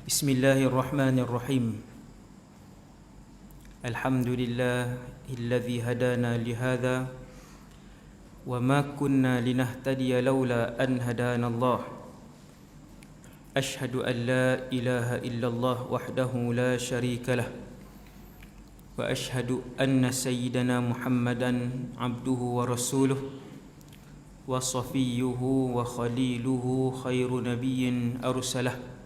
Bismillahirrahmanirrahim. Alhamdulillahilladzi hadana lihadza wa ma kunna linahtadiya laula an hadanallah. Ashhadu an la ilaha illallah wahdahu la syarika lah wa ashhadu anna sayyidana Muhammadan abduhu wa rasuluh wa safiyyuhu wa khaliluhu khairu nabiyyin arsalah.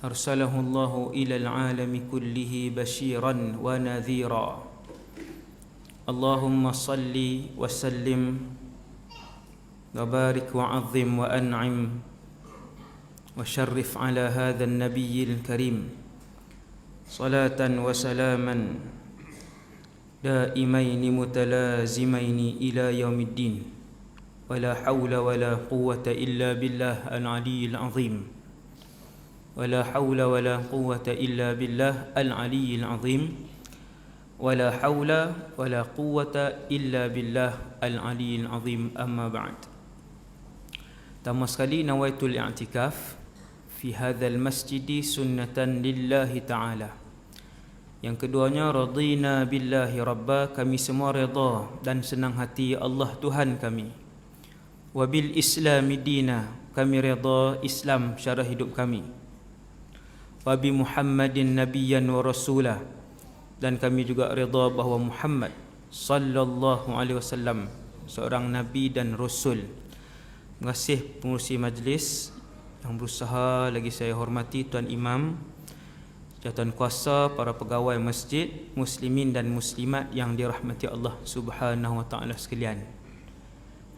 Arsalahu Allahu ilal alami kullihi basyiran wa nadhira. Allahumma salli wa sallim wa barik wa azim wa an'im wa syarrif ala hadha an-nabiyyil karim salatan wa salaman daimaini mutalazimaini ila yaumiddin wa la hawla wa la quwwata illa billah al-aliyyil azim. ولا حول ولا قوة إلا بالله العلي العظيم ولا حول ولا قوة إلا بالله العلي العظيم أما بعد. Pertama sekali nawaitul i'tikaf fi hadzal masjid sunnatan lillahi ta'ala. Yang keduanya radina billahi rabba, kami semua redha dan senang hati Allah Tuhan kami. Wa bil islami dina, kami redha Islam syarah hidup kami. Wa bi Muhammadin nabiyyan wa rasulah, dan kami juga redha bahawa Muhammad sallallahu alaihi wasallam seorang nabi dan rasul. Terima kasih pengurusi majlis yang berusaha, lagi saya hormati tuan imam, jawatan kuasa, para pegawai masjid, muslimin dan muslimat yang dirahmati Allah Subhanahu wa taala sekalian.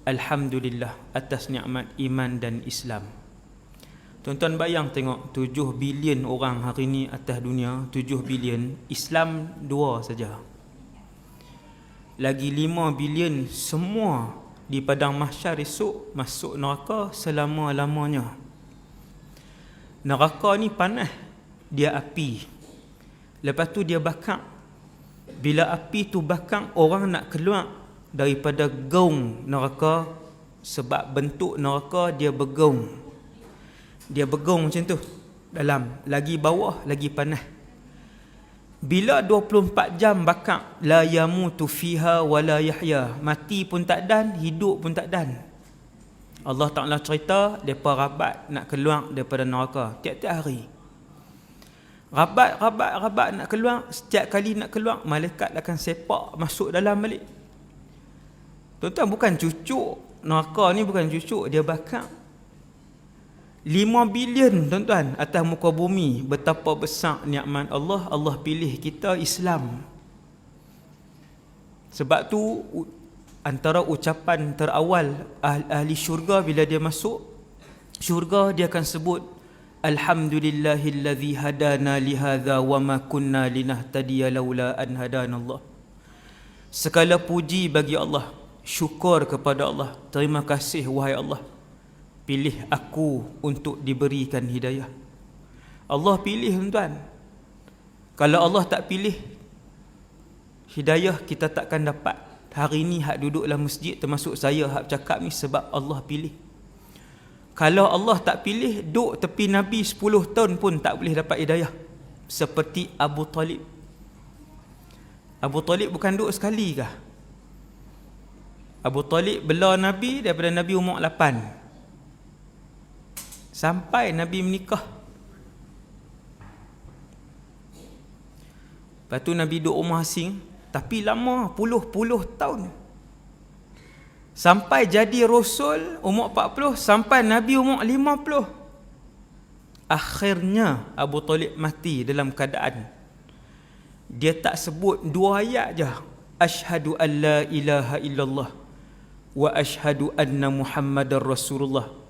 Alhamdulillah atas nikmat iman dan Islam. Tuan-tuan bayang tengok 7 bilion orang hari ni atas dunia, 7 bilion, Islam 2 saja. Lagi 5 bilion semua di padang mahsyar esok masuk neraka selama-lamanya. Neraka ni panas, dia api. Lepas tu dia bakar. Bila api tu bakar, orang nak keluar daripada gaung neraka, sebab bentuk neraka dia bergaung. Dia bergong macam tu dalam, lagi bawah lagi panas. Bila 24 jam bakar, la yamutu fiha wa la yahya, mati pun tak dan, hidup pun tak dan. Allah Ta'ala cerita depa rabat nak keluar daripada neraka tiap-tiap hari. Rabat nak keluar, setiap kali nak keluar malaikat akan sepak masuk dalam balik. Tuan-tuan, bukan cucuk, neraka ni bukan cucuk, dia bakar. 5 bilion tuan-tuan atas muka bumi. Betapa besar nikmat Allah. Allah pilih kita Islam. Sebab tu antara ucapan terawal ahli syurga bila dia masuk syurga, dia akan sebut Alhamdulillahilladzi hadana lihadza wa ma kunna linahtadiya laula an hadanallah. Segala puji bagi Allah, syukur kepada Allah, terima kasih wahai Allah, pilih aku untuk diberikan hidayah. Allah pilih tuan. Kalau Allah tak pilih hidayah, kita takkan dapat. Hari ni hak duduk dalam masjid, termasuk saya hak cakap ni, sebab Allah pilih. Kalau Allah tak pilih, duduk tepi Nabi 10 tahun pun tak boleh dapat hidayah. Seperti Abu Talib. Abu Talib bukan duduk sekali kah? Abu Talib bela Nabi daripada Nabi umur 8 sampai Nabi menikah. Lepas tu Nabi duduk rumah asing, tapi lama, puluh-puluh tahun. Sampai jadi Rasul umur 40, sampai Nabi umur 50. Akhirnya Abu Talib mati dalam keadaan dia tak sebut 2 ayat je, Ashhadu an la ilaha illallah wa ashhadu anna Muhammadar Rasulullah.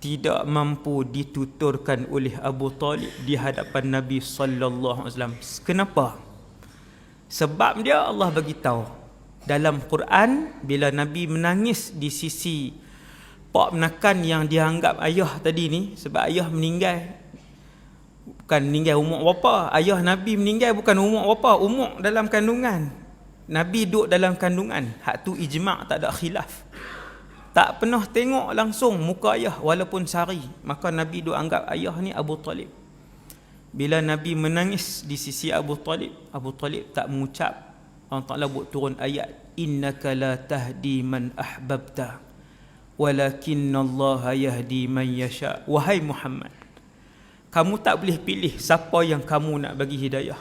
Tidak mampu dituturkan oleh Abu Talib di hadapan Nabi sallallahu alaihi wasallam. Kenapa? Sebab dia Allah bagi tahu dalam Quran, bila Nabi menangis di sisi pak menakan yang dianggap ayah tadi ni, sebab ayah meninggal, bukan meninggal umur berapa, ayah Nabi meninggal bukan umur berapa, umur dalam kandungan. Nabi duduk dalam kandungan, hak tu ijma', tak ada khilaf. tak pernah tengok langsung muka ayah walaupun sehari. Maka Nabi duk anggap ayah ni Abu Talib. Bila Nabi menangis di sisi Abu Talib tak mengucap, Allah Ta'ala buat turun ayat, innaka la tahdi man ahbabta walakinnallaha yahdi man yasha. Wahai Muhammad, kamu tak boleh pilih siapa yang kamu nak bagi hidayah.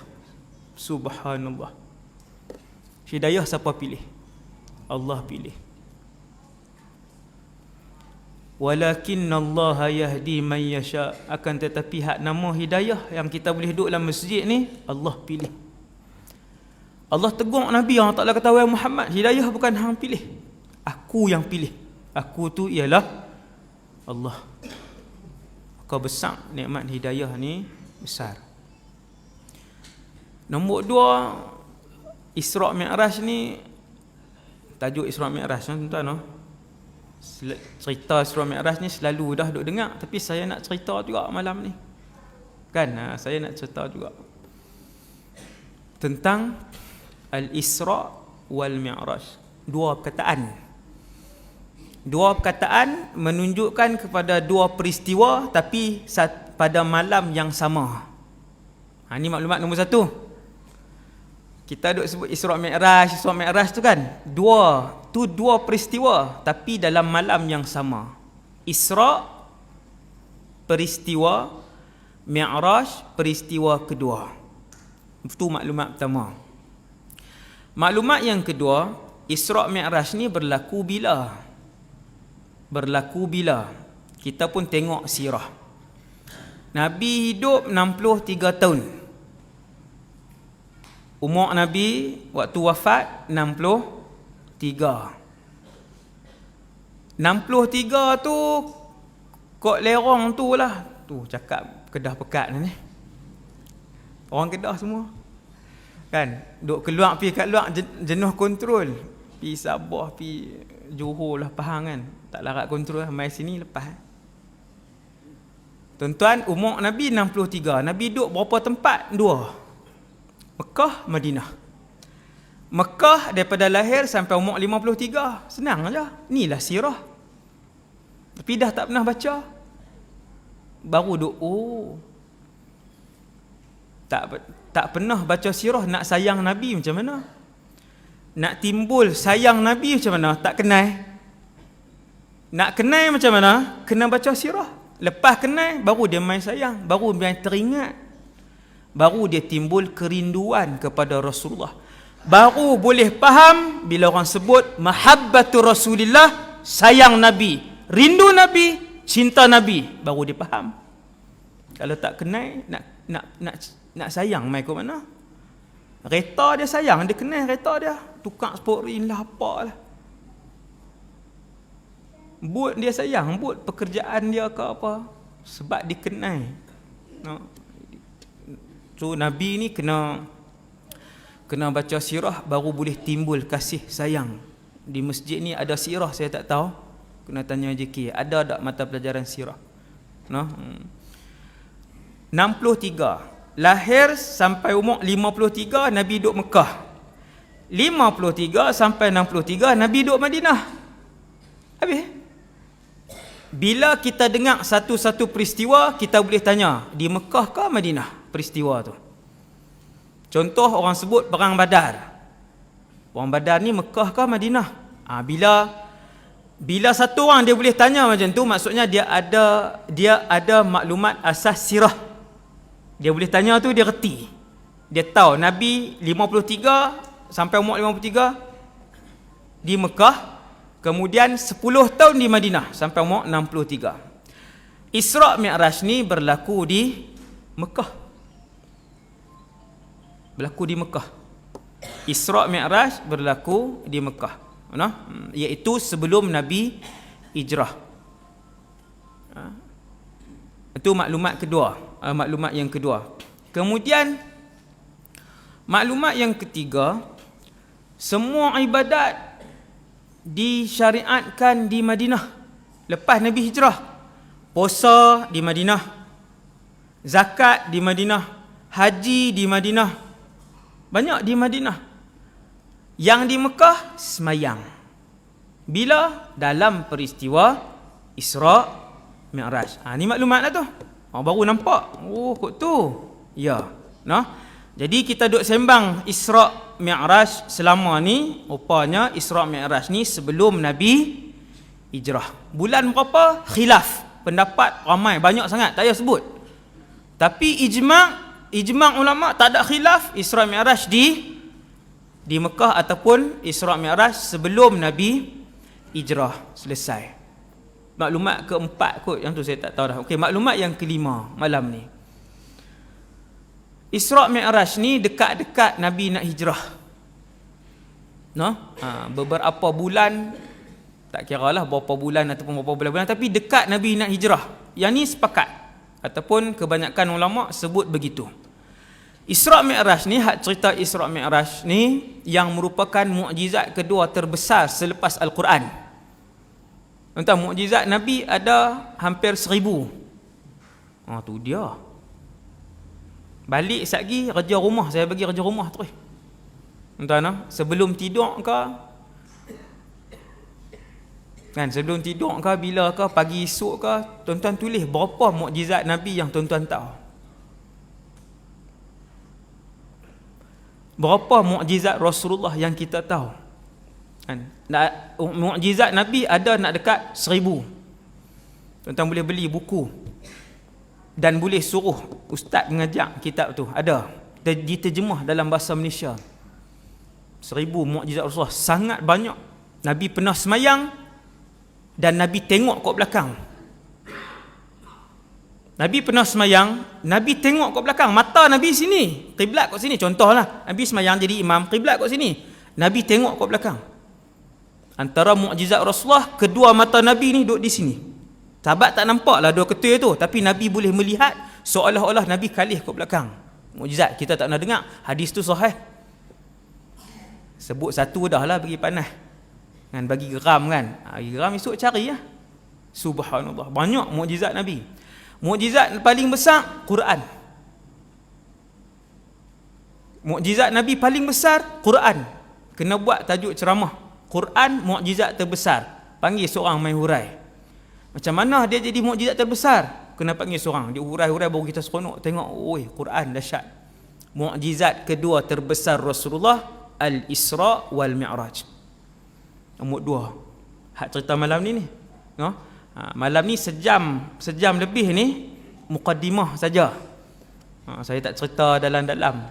Subhanallah. Hidayah siapa pilih? Allah pilih. Walakinnallaha yahdi man yasha. Akan tetapi hak nama hidayah yang kita boleh duduk dalam masjid ni, Allah pilih. Allah tegur Nabi, Allah Ta'ala kata, wahai Muhammad, hidayah bukan hang pilih, aku yang pilih. Aku tu ialah Allah. Maka besar nikmat hidayah ni, besar. Nombor 2, Isra' Mi'raj ni, tajuk Isra' Mi'raj tuan-tuan, cerita Isra' Mi'raj ni selalu dah duk dengar, tapi saya nak cerita juga malam ni. Kan, saya nak cerita juga tentang Al-Isra' wal Mi'raj. Dua perkataan menunjukkan kepada dua peristiwa tapi pada malam yang sama. Ini maklumat nombor 1. Kita duk sebut Isra' Mi'raj tu kan, dua peristiwa tapi dalam malam yang sama. Isra' peristiwa, Mi'raj peristiwa kedua. Itu maklumat pertama. Maklumat yang kedua, Isra' Mi'raj ni berlaku bila? Kita pun tengok sirah. Nabi hidup 63 tahun. Umur Nabi waktu wafat 63. 63 tu kok lerong tu lah. Tu cakap Kedah Pekat ni. Orang Kedah semua. Kan, duk keluar pergi kat luar jenuh kontrol. Pi Sabah, pi Johor lah Pahang kan. Tak larat kontrol, mai sini lepas. Tuan-tuan, umur Nabi 63. Nabi duduk berapa tempat? 2. Mekah, Madinah. Mekah daripada lahir sampai umur 53. Senang aja. Inilah sirah. Tapi dah tak pernah baca. Baru duk, tak pernah baca sirah. Nak sayang Nabi macam mana? Nak timbul sayang Nabi macam mana? Tak kenal. Nak kenal macam mana? Kena baca sirah. Lepas kenal, baru dia main sayang. Baru dia teringat. Baru dia timbul kerinduan kepada Rasulullah. Baru boleh faham bila orang sebut mahabbatu Rasulillah, sayang Nabi, rindu Nabi, cinta Nabi. Baru dia faham. Kalau tak kenal, nak sayang mai ke mana? Kereta dia sayang, dia kenal kereta dia, tukar sport ring lah apalah. Buat dia sayang, buat pekerjaan dia ke apa, sebab dikenal. So Nabi ni kena baca sirah baru boleh timbul kasih sayang. Di masjid ni ada sirah saya tak tahu. Kena tanya JK, ada tak mata pelajaran sirah? 63. Lahir sampai umur 53 Nabi duduk Mekah. 53 sampai 63 Nabi duduk Madinah. Habis. Bila kita dengar satu-satu peristiwa, kita boleh tanya, di Mekah ke Madinah peristiwa tu? Contoh orang sebut perang Badar. Perang Badar ni Mekah ke Madinah? Bila satu orang dia boleh tanya macam tu, maksudnya dia ada maklumat asas sirah. Dia boleh tanya tu, dia reti. Dia tahu Nabi 53 sampai umur 53 di Mekah, kemudian 10 tahun di Madinah sampai umur 63. Isra' Mi'raj ni berlaku di Mekah. Isra' Mi'raj berlaku di Mekah. Iaitu sebelum Nabi hijrah. Itu maklumat kedua. Maklumat yang kedua. Kemudian maklumat yang ketiga, semua ibadat disyariatkan di Madinah lepas Nabi hijrah. Puasa di Madinah, zakat di Madinah, haji di Madinah, banyak di Madinah. Yang di Mekah semayang. Bila? Dalam peristiwa Isra' Mi'raj. Ni maklumat lah tu. Baru nampak. Oh, kot tu. Ya. Nah. Jadi kita duk sembang Isra' Mi'raj selama ni. Rupanya Isra' Mi'raj ni sebelum Nabi hijrah. Bulan berapa? Khilaf. Pendapat ramai, banyak sangat, tak payah sebut. Tapi ijma' ulama tak ada khilaf Isra' Mi'raj di Mekah ataupun Isra' Mi'raj sebelum Nabi hijrah. Selesai. Maklumat keempat kot, yang tu saya tak tahu dah. Okey, maklumat yang kelima malam ni. Isra' Mi'raj ni dekat-dekat Nabi nak hijrah. Beberapa bulan, tak kira lah berapa bulan ataupun berapa bulan-bulan, tapi dekat Nabi nak hijrah. Yang ni sepakat ataupun kebanyakan ulama sebut begitu. Isra' Mi'raj ni, hak cerita Isra' Mi'raj ni yang merupakan mukjizat kedua terbesar selepas Al-Quran. Entah, mukjizat Nabi ada hampir 1000. Tu dia. Balik lagi kerja rumah, saya bagi kerja rumah terus. Entah sebelum tidur ke, kan, sebelum tidur ke, bila ke, pagi esok ke, tuan-tuan tulis berapa mukjizat Nabi yang tuan-tuan tahu. Berapa mukjizat Rasulullah yang kita tahu. Kan? Mukjizat Nabi ada nak dekat 1000. Tuan-tuan boleh beli buku dan boleh suruh ustaz mengajak kitab tu. Ada diterjemah dalam bahasa Malaysia. 1000 mukjizat Rasulullah, sangat banyak. Nabi pernah semayang dan Nabi tengok kat belakang. Nabi pernah semayang, Nabi tengok kat belakang. Mata Nabi sini, kiblat kat sini. Contohlah, Nabi semayang jadi imam, kiblat kat sini. Nabi tengok kat belakang. Antara mukjizat Rasulullah, kedua mata Nabi ni duduk di sini. Sahabat tak nampak lah dua ketua tu, tapi Nabi boleh melihat seolah-olah Nabi kalih kat belakang. Mukjizat, kita tak pernah dengar. Hadis tu sahih. Sebut satu dah lah bagi panas. Kan, bagi geram kan. Bagi geram esok cari lah. Subhanallah, banyak mukjizat Nabi. Mukjizat paling besar, Quran. Mukjizat Nabi paling besar, Quran. Kena buat tajuk ceramah. Quran, mukjizat terbesar. Panggil seorang main hurai. Macam mana dia jadi mukjizat terbesar? Kena panggil seorang. Dia hurai-hurai baru kita seronok tengok. Oi, Quran dahsyat. Mukjizat kedua terbesar Rasulullah, Al-Isra' wal Mi'raj. Nombor 2. Hak cerita malam ni. Malam ni sejam lebih ni mukaddimah saja. Saya tak cerita dalam-dalam.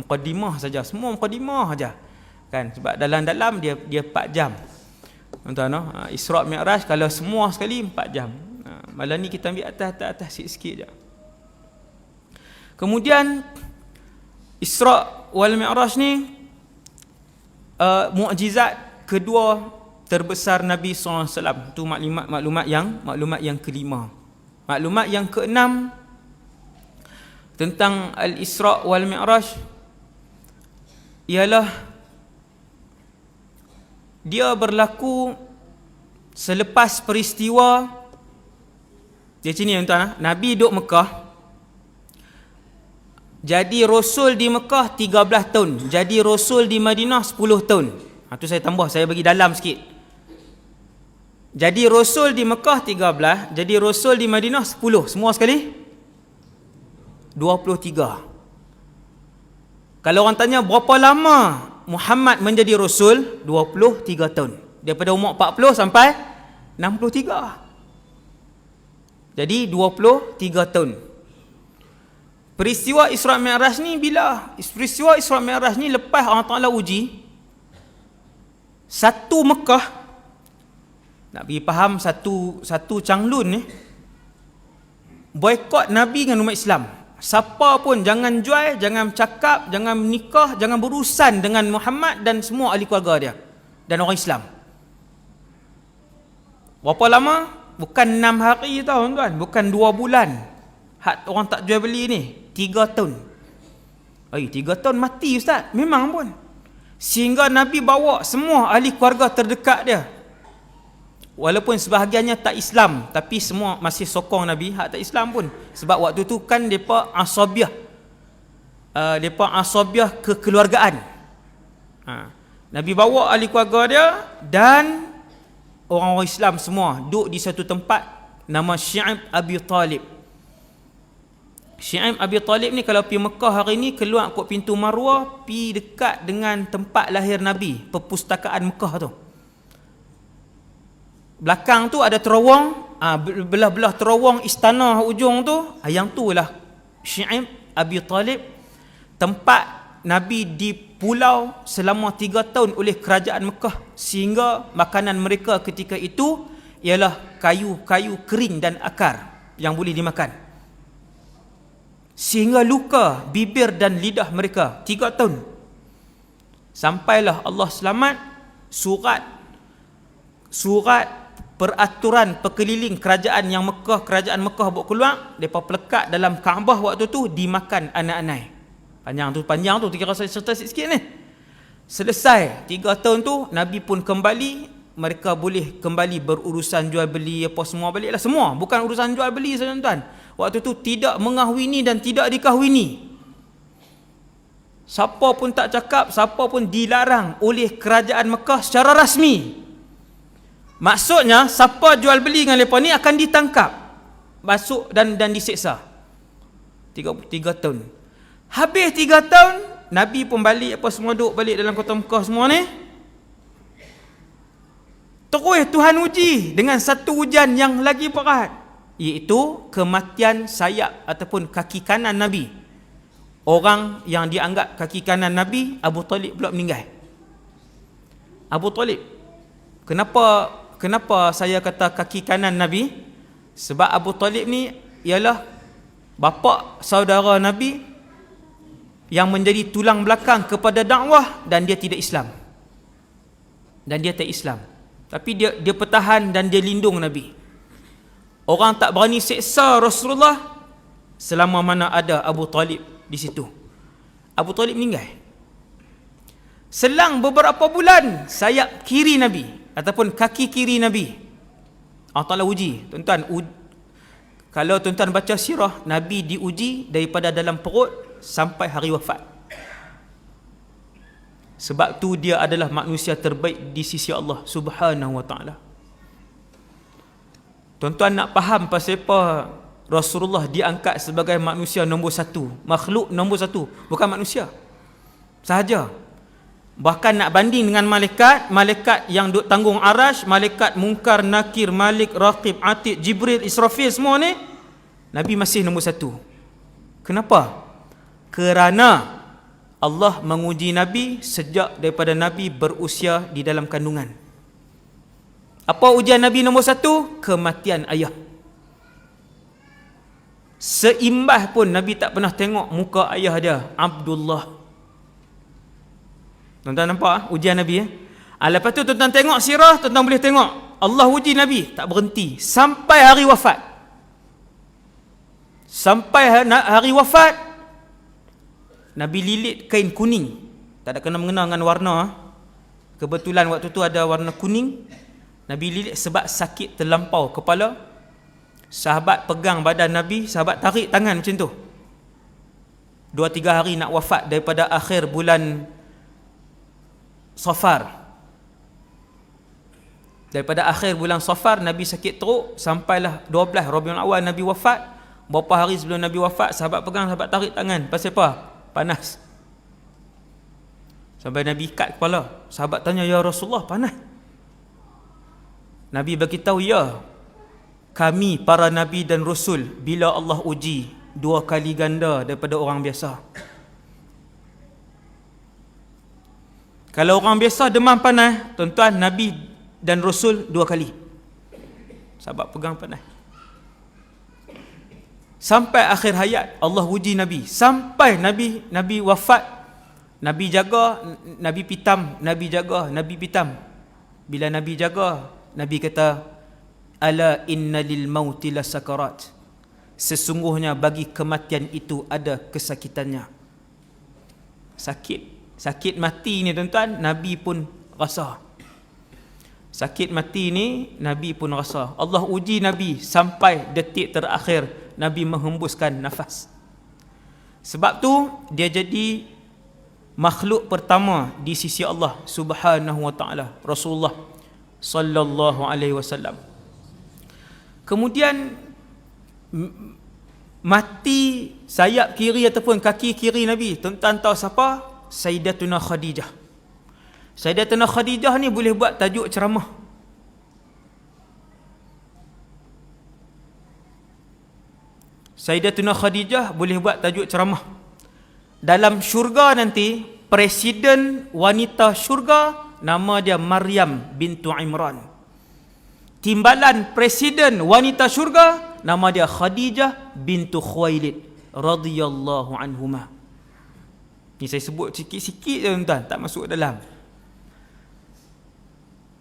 Mukaddimah saja, semua mukaddimah saja. Kan, sebab dalam-dalam dia 4 jam. Tuan-tuan, Isra' Mi'raj kalau semua sekali 4 jam. Malam ni kita ambil atas sikit-sikit je. Kemudian Isra' wal Mi'raj ni mukjizat kedua terbesar Nabi SAW. Itu maklumat yang kelima. Maklumat yang keenam tentang Al-Isra' wal Mi'raj ialah dia berlaku selepas peristiwa di sini, tuan-tuan. Nabi duduk Mekah, jadi Rasul di Mekah 13 tahun, jadi Rasul di Madinah 10 tahun. Itu saya tambah, saya bagi dalam sikit. Jadi Rasul di Mekah 13, jadi Rasul di Madinah 10. Semua sekali 23. Kalau orang tanya berapa lama Muhammad menjadi Rasul, 23 tahun. Daripada umur 40 sampai 63. Jadi 23 tahun. Peristiwa Isra' Mi'raj ni bila? Peristiwa Isra' Mi'raj ni lepas Allah Ta'ala uji satu Mekah. Nak bagi faham satu canglun ni, boikot Nabi dengan umat Islam. Siapa pun jangan jual, jangan cakap, jangan menikah, jangan berurusan dengan Muhammad dan semua ahli keluarga dia dan orang Islam. Berapa lama? Bukan 6 hari tau, tuan-tuan, bukan 2 bulan. Hak orang tak jual beli ni 3 tahun. 3 tahun mati ustaz. Memang pun. Sehingga Nabi bawa semua ahli keluarga terdekat dia. Walaupun sebahagiannya tak Islam, tapi semua masih sokong Nabi. Hak tak Islam pun. Sebab waktu tu kan mereka asabiah. Mereka asabiah kekeluargaan. Nabi bawa ahli keluarga dia dan orang-orang Islam semua duduk di satu tempat nama Syi'ab Abi Talib. Syi'ab Abi Talib ni kalau pergi Mekah hari ni, keluar kot pintu Marwah, pergi dekat dengan tempat lahir Nabi, perpustakaan Mekah tu. Belakang tu ada terowong, belah-belah terowong istana ujung tu, yang tu lah Syi'ab Abi Talib, tempat Nabi dipulau selama 3 tahun oleh kerajaan Mekah, sehingga makanan mereka ketika itu ialah kayu-kayu kering dan akar yang boleh dimakan. Sehingga luka bibir dan lidah mereka 3 tahun. Sampailah Allah selamat, surat peraturan perkeliling kerajaan yang Mekah, kerajaan Mekah buat keluar, depa pelekat dalam Kaabah waktu tu, dimakan anak-anak. Panjang tu kira saya cerita sikit ni. Selesai 3 tahun tu, Nabi pun kembali, mereka boleh kembali berurusan jual beli apa semua baliklah semua, bukan urusan jual beli saja tuan. Waktu tu tidak mengahwini dan tidak dikahwini. Siapa pun tak cakap, siapa pun dilarang oleh kerajaan Mekah secara rasmi. Maksudnya siapa jual beli dengan mereka ni akan ditangkap, masuk dan diseksa. 3 tahun. Habis 3 tahun, Nabi pun balik apa semua, duduk balik dalam kota Mekah semua ni. Terus Tuhan uji dengan satu ujian yang lagi berat, iaitu kematian sayap ataupun kaki kanan Nabi. Orang yang dianggap kaki kanan Nabi, Abu Talib, pula meninggal. Abu Talib. Kenapa saya kata kaki kanan Nabi? Sebab Abu Talib ni ialah bapa saudara Nabi yang menjadi tulang belakang kepada dakwah, dan dia tidak Islam. Dan dia tak Islam. Tapi dia pertahan dan dia lindung Nabi. Orang tak berani seksa Rasulullah selama mana ada Abu Talib di situ. Abu Talib meninggal. Selang beberapa bulan, sayap kiri Nabi ataupun kaki kiri Nabi, Allah Ta'ala uji. Tuan-tuan, kalau tuan-tuan baca sirah, Nabi diuji daripada dalam perut sampai hari wafat. Sebab tu dia adalah manusia terbaik di sisi Allah Subhanahu wa ta'ala. Tuan-tuan nak faham pasal apa Rasulullah diangkat sebagai manusia nombor 1, makhluk nombor 1, bukan manusia sahaja. Bahkan nak banding dengan malaikat yang duk tanggung arash, malaikat Munkar, Nakir, Malik, Raqib, Atid, Jibril, Israfil semua ni, Nabi masih nombor 1. Kenapa? Kerana Allah menguji Nabi sejak daripada Nabi berusia di dalam kandungan. Apa ujian Nabi nombor 1? Kematian ayah. Seimbah pun Nabi tak pernah tengok muka ayah dia, Abdullah. Tuan-tuan nampak ujian Nabi? Lepas tu tuan-tuan tengok sirah, tuan-tuan boleh tengok Allah uji Nabi, tak berhenti sampai hari wafat. Sampai hari wafat, Nabi lilit kain kuning, tak ada kena-mengena dengan warna. Kebetulan waktu tu ada warna kuning. Nabi lilit sebab sakit terlampau kepala. Sahabat pegang badan Nabi, sahabat tarik tangan macam tu. 2-3 hari nak wafat, daripada akhir bulan Safar. Daripada akhir bulan Safar Nabi sakit teruk, sampailah 12 Rabiul Awal Nabi wafat. Berapa hari sebelum Nabi wafat, sahabat pegang, sahabat tarik tangan. Pasal apa? Panas. Sampai Nabi ikat kepala. Sahabat tanya, ya Rasulullah, panas? Nabi beritahu, ya, kami para Nabi dan Rasul, bila Allah uji 2 kali ganda daripada orang biasa. Kalau orang biasa demam panas, tuan-tuan, Nabi dan Rasul 2 kali. Sahabat pegang panas. Sampai akhir hayat Allah uji Nabi. Sampai Nabi wafat, Nabi jaga, Nabi pitam, Nabi jaga, Nabi pitam. Bila Nabi jaga, Nabi kata, ala inna lil mauti lasakarat. Sesungguhnya bagi kematian itu ada kesakitannya. Sakit mati ni tuan-tuan, Nabi pun rasa. Sakit mati ni Nabi pun rasa. Allah uji Nabi sampai detik terakhir Nabi menghembuskan nafas. Sebab tu dia jadi makhluk pertama di sisi Allah Subhanahu wa ta'ala, Rasulullah. sallallahu alaihi wasallam. Kemudian mati sayap kiri ataupun kaki kiri Nabi. Tuan-tuan tahu siapa? Sayyidatuna Khadijah. Sayyidatuna Khadijah ni boleh buat tajuk ceramah. Sayyidatuna Khadijah boleh buat tajuk ceramah. Dalam syurga nanti, presiden wanita syurga nama dia Maryam bintu Imran. Timbalan presiden wanita syurga nama dia Khadijah bintu Khuwailid radhiyallahu anhuma. Ni saya sebut sikit-sikit je tuan-tuan, tak masuk dalam.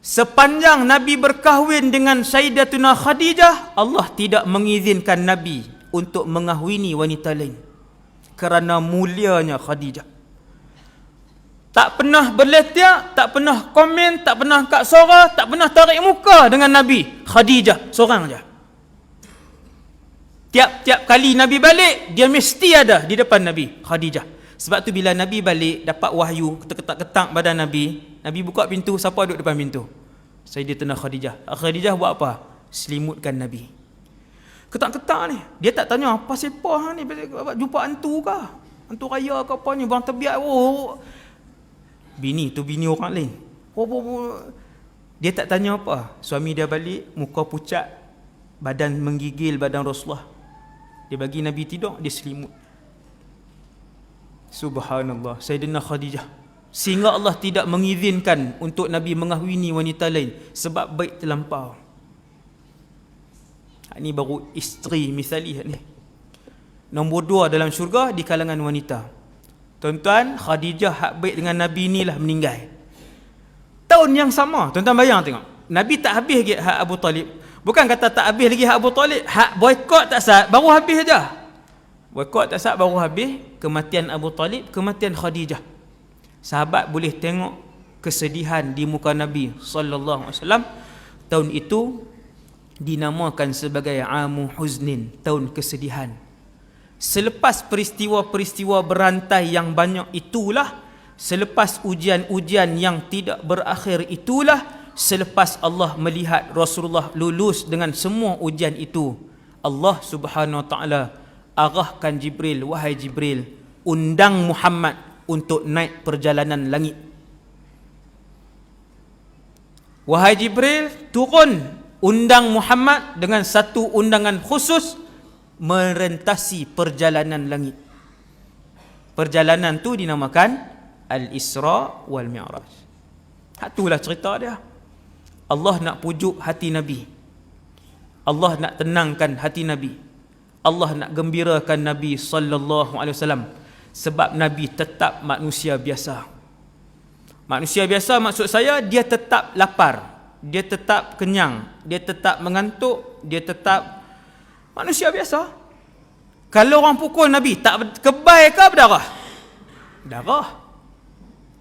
Sepanjang Nabi berkahwin dengan Sayyidatuna Khadijah, Allah tidak mengizinkan Nabi untuk mengahwini wanita lain kerana mulianya Khadijah. Tak pernah berletiak, tak pernah komen, tak pernah angkat suara, tak pernah tarik muka dengan Nabi. Khadijah seorang je. Tiap-tiap kali Nabi balik, dia mesti ada di depan Nabi, Khadijah. Sebab tu bila Nabi balik, dapat wahyu, ketak-ketak badan Nabi, Nabi buka pintu, siapa duduk depan pintu? Sayyidatuna Khadijah. Khadijah buat apa? Selimutkan Nabi. Ketak-ketak ni, dia tak tanya apa siapa ni, jumpa hantu ke? Hantu raya ke apa ni, bang terbiak. Bini tu bini orang lain. Dia tak tanya apa. Suami dia balik, muka pucat, badan menggigil badan Rasulullah. Dia bagi Nabi tidur, dia selimut. Subhanallah, Sayyidina Khadijah. Sehingga Allah tidak mengizinkan untuk Nabi mengahwini wanita lain sebab baik terlampau. Ini baru isteri misali ni. Nombor 2 dalam syurga di kalangan wanita. Tuan-tuan, Khadijah hak baik dengan Nabi ni lah meninggal. Tahun yang sama, tuan-tuan bayang tengok. Nabi tak habis lagi hak Abu Talib. Bukan kata tak habis lagi hak Abu Talib, hak boykot tak sah, baru habis aja. Boykot tak sah, baru habis. Kematian Abu Talib, kematian Khadijah. Sahabat boleh tengok kesedihan di muka Nabi sallallahu alaihi wasallam. Tahun itu dinamakan sebagai Amu Huznin, tahun kesedihan. Selepas peristiwa-peristiwa berantai yang banyak itulah, selepas ujian-ujian yang tidak berakhir itulah, selepas Allah melihat Rasulullah lulus dengan semua ujian itu, Allah Subhanahu Wa Taala arahkan Jibril, wahai Jibril, undang Muhammad untuk naik perjalanan langit. Wahai Jibril, turun, undang Muhammad dengan satu undangan khusus, merentasi perjalanan langit. Perjalanan tu dinamakan Al-Isra wal Mi'raj. Itulah cerita dia. Allah nak pujuk hati Nabi. Allah nak tenangkan hati Nabi. Allah nak gembirakan Nabi sallallahu alaihi wasallam sebab Nabi tetap manusia biasa. Manusia biasa maksud saya dia tetap lapar, dia tetap kenyang, dia tetap mengantuk, dia tetap manusia biasa. Kalau orang pukul Nabi, tak kebal ke berdarah?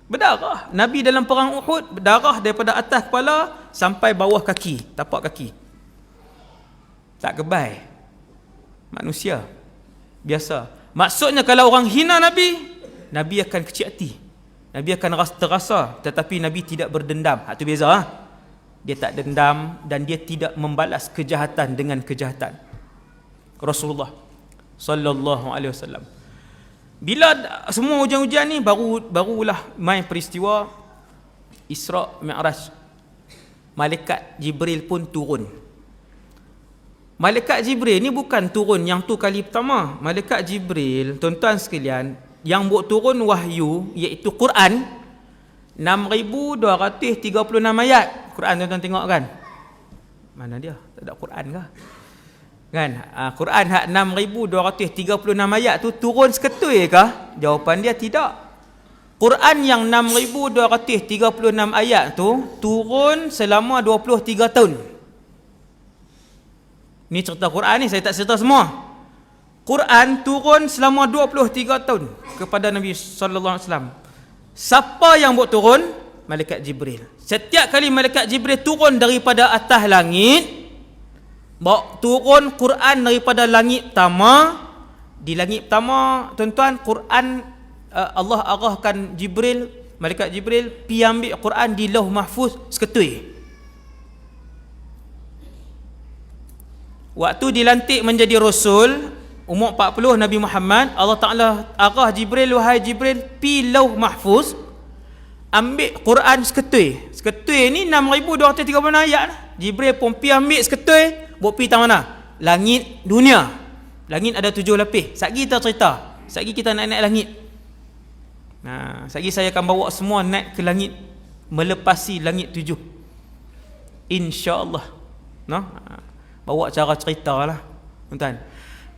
Berdarah. Nabi dalam perang Uhud berdarah daripada atas kepala sampai bawah kaki, tapak kaki. Tak kebal. Manusia biasa. Maksudnya kalau orang hina Nabi, Nabi akan kecil hati. Nabi akan terasa, tetapi Nabi tidak berdendam. Itu beza. Dia tak dendam dan dia tidak membalas kejahatan dengan kejahatan. Rasulullah sallallahu alaihi wasallam. Bila semua ujian-ujian ni barulah main peristiwa Isra Mi'raj. Malaikat Jibril pun turun. Malaikat Jibril ni bukan turun yang tu kali pertama. Malaikat Jibril, tuan-tuan sekalian, yang buat turun wahyu iaitu Quran 6236 ayat. Quran tuan-tuan tengok kan? Mana dia? Tak ada Quran ke? Kan? Quran hak 6236 ayat tu turun seketui ke? Jawapan dia tidak. Quran yang 6236 ayat tu turun selama 23 tahun. Ni cerita Quran ni, saya tak cerita semua. Quran turun selama 23 tahun kepada Nabi sallallahu alaihi wasallam. Siapa yang buat turun? Malaikat Jibril. Setiap kali malaikat Jibril turun daripada atas langit, bawa turun Quran daripada langit pertama. Di langit pertama, tuan-tuan, Quran Allah arahkan Jibril, malaikat Jibril pi ambil Quran di Lauh Mahfuz seketui. Waktu dilantik menjadi Rasul, umur 40 Nabi Muhammad, Allah Ta'ala arah Jibril, wahai Jibril, pi lauh mahfuz, ambil Quran seketui. Seketui ni 6,230 ayat lah. Jibril pun pi ambil seketui, buat pi tang mana? Langit dunia. Langit ada 7 lapis. Satgi kita cerita, satgi kita naik langit. Satgi saya akan bawa semua naik ke langit, melepasi langit 7, InsyaAllah. Bawa cara cerita lah, tuan.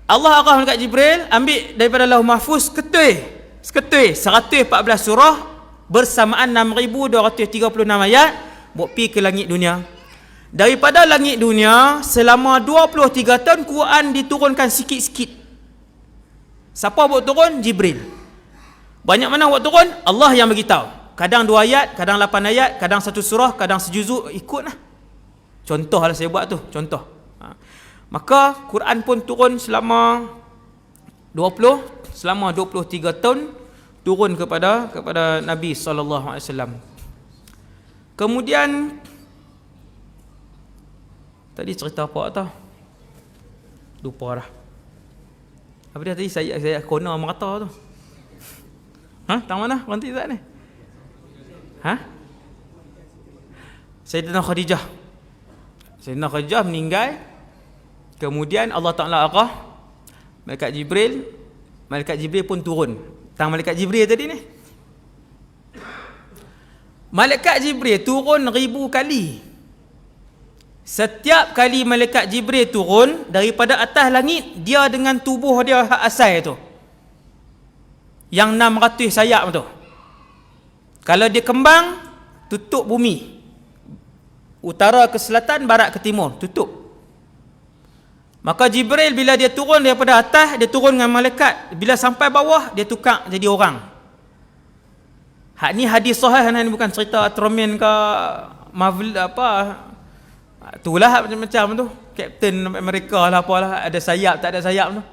Allah arah dekat Jibril, ambil daripada lauh mahfuz seketui 114 surah bersamaan 6,236 ayat, buat pi ke langit dunia. Daripada langit dunia selama 23 tahun Quran diturunkan sikit-sikit. Siapa buat turun? Jibril. Banyak mana buat turun? Allah yang beritahu. Kadang 2 ayat, kadang 8 ayat, kadang 1 surah, kadang sejuzuk, ikutlah. Contoh lah saya buat tu, contoh. Maka Quran pun turun selama 23 tahun, turun kepada Nabi SAW. Kemudian tadi cerita apa tau? Lupa dah. Apa dia tadi? Saya kona merata tu. Tang mana? Berhenti tak ni? Sayyidina Khadijah meninggal. Kemudian Allah Ta'ala arah Malaikat Jibril pun turun. Tang Malaikat Jibril tadi ni, Malaikat Jibril turun 1000 kali. Setiap kali Malaikat Jibril turun daripada atas langit, dia dengan tubuh dia hak asal tu, yang 600 sayap tu, kalau dia kembang, tutup bumi, utara ke selatan, barat ke timur, tutup. Maka Jibril bila dia turun daripada atas, dia turun dengan malaikat. Bila sampai bawah, dia tukar jadi orang. Hak ni hadis sahih, ni bukan cerita Ultraman ke Marvel apa. Itulah macam tu. Captain America lah apalah, ada sayap tak ada sayap tu.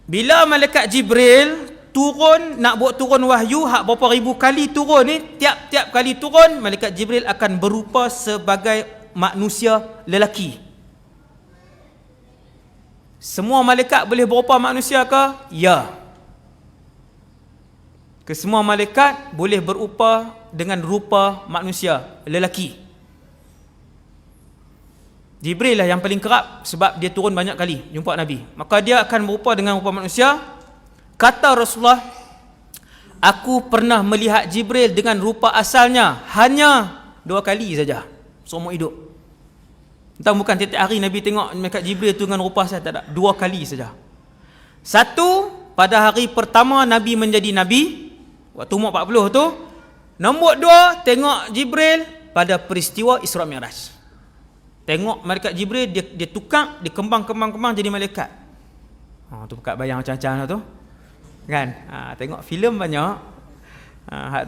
Bila malaikat Jibril turun, nak buat turun wahyu, hak berapa ribu kali turun ni, tiap-tiap kali turun, malaikat Jibril akan berupa sebagai manusia lelaki. Semua malaikat boleh berupa manusia ke? Ya. Kesemua malaikat boleh berupa dengan rupa manusia lelaki. Jibril lah yang paling kerap, sebab dia turun banyak kali jumpa Nabi. Maka dia akan berupa dengan rupa manusia. Kata Rasulullah, aku pernah melihat Jibril dengan rupa asalnya hanya 2 kali saja seumur hidup. Entah, bukan tiap-tiap hari Nabi tengok malaikat Jibril tu dengan rupa asal, tak ada. 2 kali saja. Satu, pada hari pertama Nabi menjadi Nabi, waktu umur 40 tu. Nombor 2, tengok Jibril pada peristiwa Isra Mi'raj. Tengok malaikat Jibril, dia tukar, dia kembang jadi malaikat. Tu bukan bayang macam-macam lah tu, kan? Tengok filem banyak.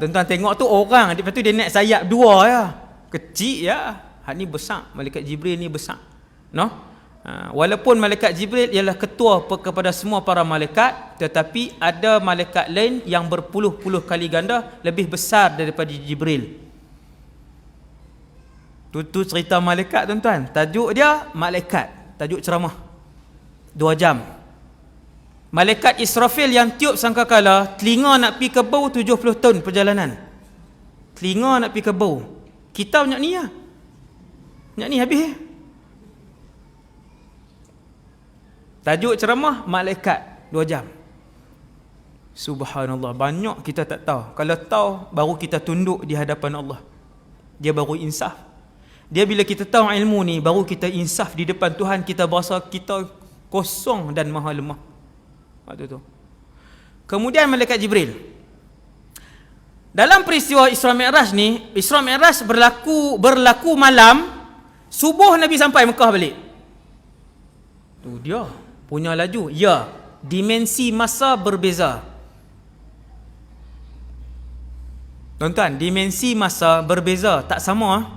Tuan-tuan tengok tu orang, lepas tu dia naik sayap 2 ya. Kecil ya. Hak ni besar, malaikat Jibril ni besar. Walaupun malaikat Jibril ialah ketua kepada semua para malaikat, tetapi ada malaikat lain yang berpuluh-puluh kali ganda lebih besar daripada Jibril. Tu cerita malaikat, tuan-tuan. Tajuk dia malaikat, tajuk ceramah 2 jam. Malaikat Israfil yang tiup sangkakala, telinga nak pi ke bau 70 tahun perjalanan. Telinga nak pi ke bau. Kita banyak ni lah. Banyak ni habis. Tajuk ceramah malaikat 2 jam. Subhanallah, banyak kita tak tahu. Kalau tahu, baru kita tunduk di hadapan Allah. Dia baru insaf. Dia bila kita tahu ilmu ni, baru kita insaf di depan Tuhan. Kita berasa kita kosong dan maha lemah. Waktu tu. Kemudian malaikat Jibril. Dalam peristiwa Isra Mi'raj ni, Isra Mi'raj berlaku malam. Subuh Nabi sampai Mekah balik. Tu dia punya laju. Ya, dimensi masa berbeza. Tuan-tuan, dimensi masa berbeza, tak sama.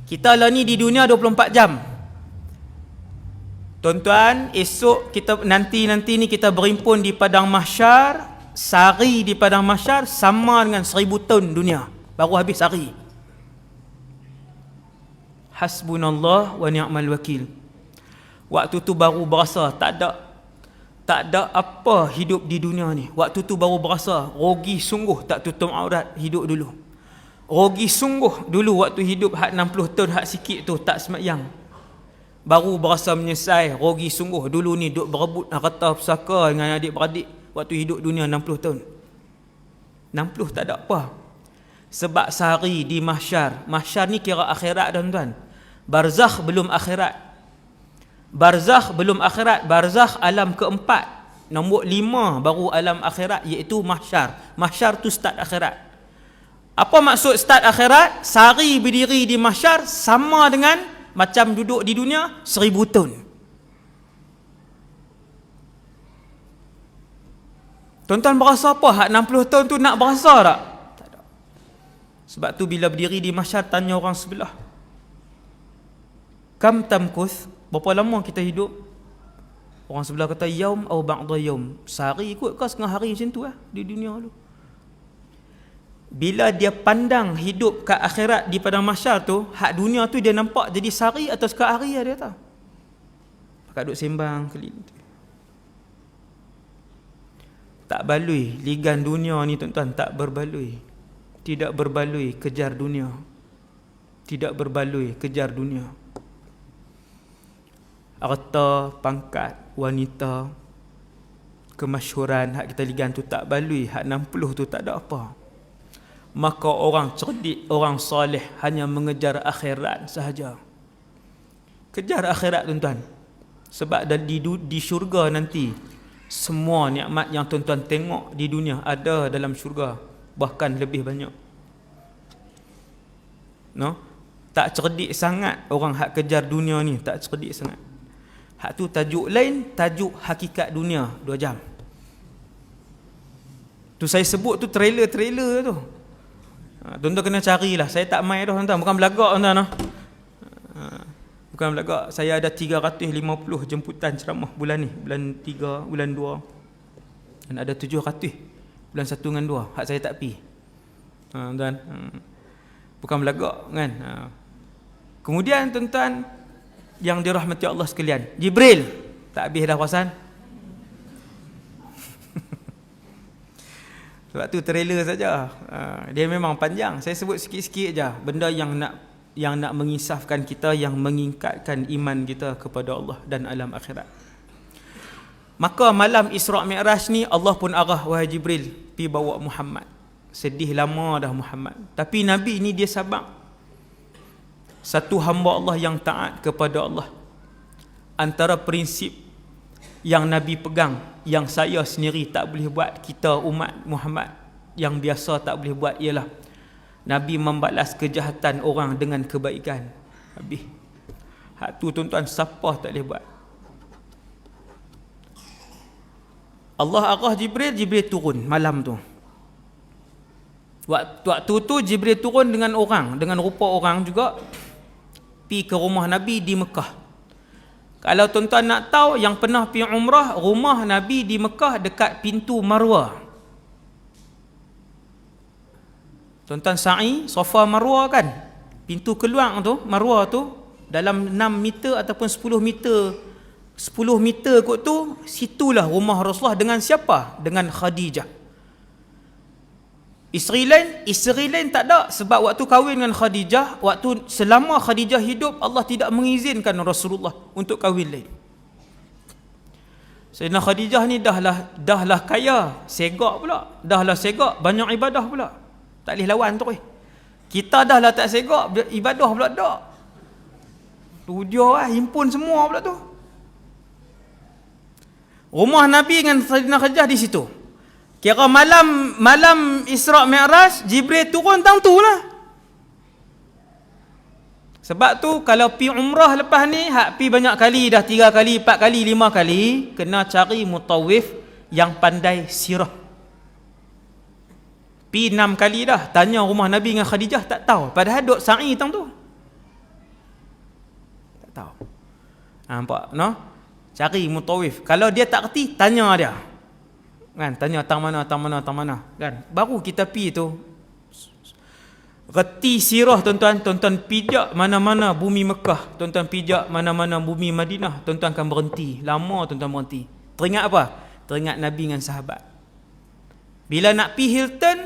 Kita lah ni di dunia 24 jam. Tuan-tuan, esok kita nanti ni kita berimpun di padang mahsyar. Sehari di padang mahsyar sama dengan 1000 tahun dunia. Baru habis hari. Hasbunallah wa ni'mal wakil. Waktu tu baru berasa tak ada apa hidup di dunia ni. Waktu tu baru berasa rugi sungguh tak tutup aurat hidup dulu. Rugi sungguh dulu waktu hidup hak 60 tahun hak sikit tu tak sembahyang. Baru berasa menyesal, rugi sungguh dulu ni duk berebut harta pusaka dengan adik-beradik waktu hidup dunia 60 tahun. 60 tak ada apa. Sebab sehari di mahsyar. Mahsyar ni kira akhirat tuan-tuan. Barzakh belum akhirat. Barzakh belum akhirat. Barzakh alam keempat. Nombor 5 baru alam akhirat, iaitu mahsyar. Mahsyar tu start akhirat. Apa maksud start akhirat? Sehari berdiri di mahsyar sama dengan macam duduk di dunia 1000 tahun. Tuan-tuan berasa apa? Hak 60 tahun tu nak berasa tak? Tak ada. Sebab tu bila berdiri di mahsyar tanya orang sebelah, kam tamkuth, berapa lama kita hidup? Orang sebelah kata yaum atau ba'da yaum. Sehari kot ke setengah hari macam tu di dunia tu. Bila dia pandang hidup kat akhirat di padang mahsyar tu, hak dunia tu dia nampak jadi sehari atau sekehari dia tahu. Pakat duk sembang keliling. Tak balui ligan dunia ni tuan-tuan, tak berbaloi. Tidak berbaloi kejar dunia. Tidak berbaloi kejar dunia. Harta, pangkat, wanita, kemasyhuran hak kita ligan tu tak baloi, hak 60 tu tak ada apa. Maka orang cerdik, orang soleh hanya mengejar akhirat sahaja. Kejar akhirat tuan-tuan. Sebab di syurga nanti semua nikmat yang tuan-tuan tengok di dunia ada dalam syurga, bahkan lebih banyak. No? Tak cerdik sangat orang hak kejar dunia ni, tak cerdik sangat. Hak tu tajuk lain, tajuk hakikat dunia 2 jam. Tu saya sebut tu trailer tu. Tuan-tuan kena carilah. Saya tak main dah tuan-tuan, bukan belagak tuan-tuan. Bukan belagak. Saya ada 350 jemputan ceramah bulan ni, bulan 3, bulan 2. Dan ada 700 bulan 1 dengan 2. Hak saya tak pi. Tuan-tuan. Bukan belagak kan. Kemudian tuan-tuan yang dirahmati Allah sekalian, Jibril tak habis dah perasan. Sebab tu trailer saja. Dia memang panjang. Saya sebut sikit-sikit aja benda yang nak mengisafkan kita, yang meningkatkan iman kita kepada Allah dan alam akhirat. Maka malam Isra' Mi'raj ni Allah pun arah, wahai Jibril, pi bawa Muhammad. Sedih lama dah Muhammad. Tapi Nabi ni dia sabar. Satu hamba Allah yang taat kepada Allah. Antara prinsip yang Nabi pegang, yang saya sendiri tak boleh buat, kita umat Muhammad yang biasa tak boleh buat, ialah Nabi membalas kejahatan orang dengan kebaikan. Habis. Hak tu tuan-tuan siapa tak boleh buat. Allah arah Jibril turun malam tu. Waktu tu Jibril turun dengan orang, dengan rupa orang juga, pi ke rumah Nabi di Mekah. Kalau tuan-tuan nak tahu, yang pernah pergi umrah, rumah Nabi di Mekah dekat pintu Marwah. Tuan-tuan sa'i Safa Marwah kan? Pintu keluar tu, Marwah tu, dalam 6 meter ataupun 10 meter. 10 meter kot tu, situlah rumah Rasulullah dengan siapa? Dengan Khadijah. Isteri lain tak ada. Sebab waktu kahwin dengan Khadijah, waktu selama Khadijah hidup, Allah tidak mengizinkan Rasulullah untuk kahwin lain. Sayyidina Khadijah ni dahlah kaya, segak pula. Dahlah segak, banyak ibadah pula. Tak boleh lawan tu. Kita dahlah tak segak, ibadah pula tak. Tujuh himpun semua pula tu. Rumah Nabi dengan Sayyidina Khadijah di situ. Kira malam Isra' Mi'raj, Jibril turun tang tu lah. Sebab tu kalau pi umrah lepas ni, hak pi banyak kali dah, 3 kali, 4 kali, 5 kali, kena cari mutawif yang pandai sirah. Pi 6 kali dah, tanya rumah Nabi dengan Khadijah, tak tahu. Padahal duk sa'i tang tu. Tak tahu. Nampak, no? Cari mutawif. Kalau dia tak kerti, tanya dia. Kan, tanya tang mana kan, baru kita pi tu. Reti sirah tuan-tuan, tuan-tuan pijak mana-mana bumi Mekah, tuan-tuan pijak mana-mana bumi Madinah, tuan-tuan akan berhenti. Lama tuan-tuan berhenti. Teringat apa? Teringat Nabi dengan sahabat. Bila nak pergi Hilton,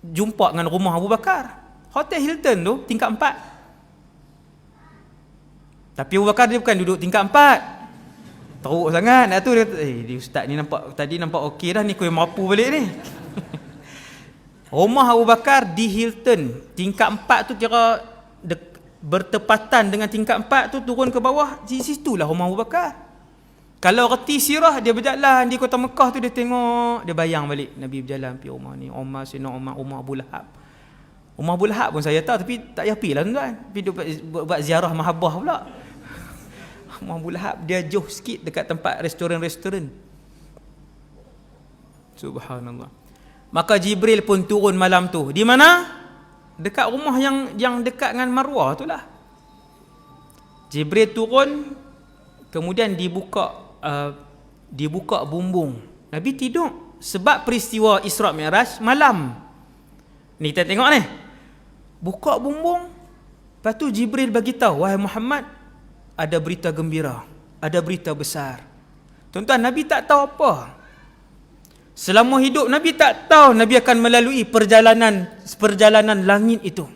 jumpa dengan rumah Abu Bakar. Hotel Hilton tu tingkat 4. Tapi Abu Bakar dia bukan duduk tingkat 4. Teruk sangat. Dah tu dia ustaz ni nampak tadi nampak okey dah ni, kau yang mampu balik ni. Rumah Abu Bakar di Hilton. Tingkat 4 tu kira bertepatan dengan tingkat 4 tu, turun ke bawah, di situlah rumah Abu Bakar. Kalau reti sirah, dia berjalan di kota Mekah tu, dia tengok, dia bayang balik Nabi berjalan pergi rumah ni, Umar, Sayyidina Umar, rumah Abu Lahab. Rumah Abu Lahab pun saya tahu, tapi tak payah pergi lah tuan-tuan. Pergi buat ziarah mahabbah pula. Rumah Abu Lahab dia jauh sikit dekat tempat restoran-restoran. Subhanallah. Maka Jibril pun turun malam tu. Di mana? Dekat rumah yang dekat dengan Marwah tu lah. Jibril turun, kemudian dibuka bumbung. Nabi tidur. Sebab peristiwa Isra' Mi'raj malam. Ni kita tengok ni. Buka bumbung. Lepas tu Jibril bagi tahu, wahai Muhammad, ada berita gembira, ada berita besar. Tuan-tuan, Nabi tak tahu apa. Selama hidup Nabi tak tahu Nabi akan melalui perjalanan langit itu.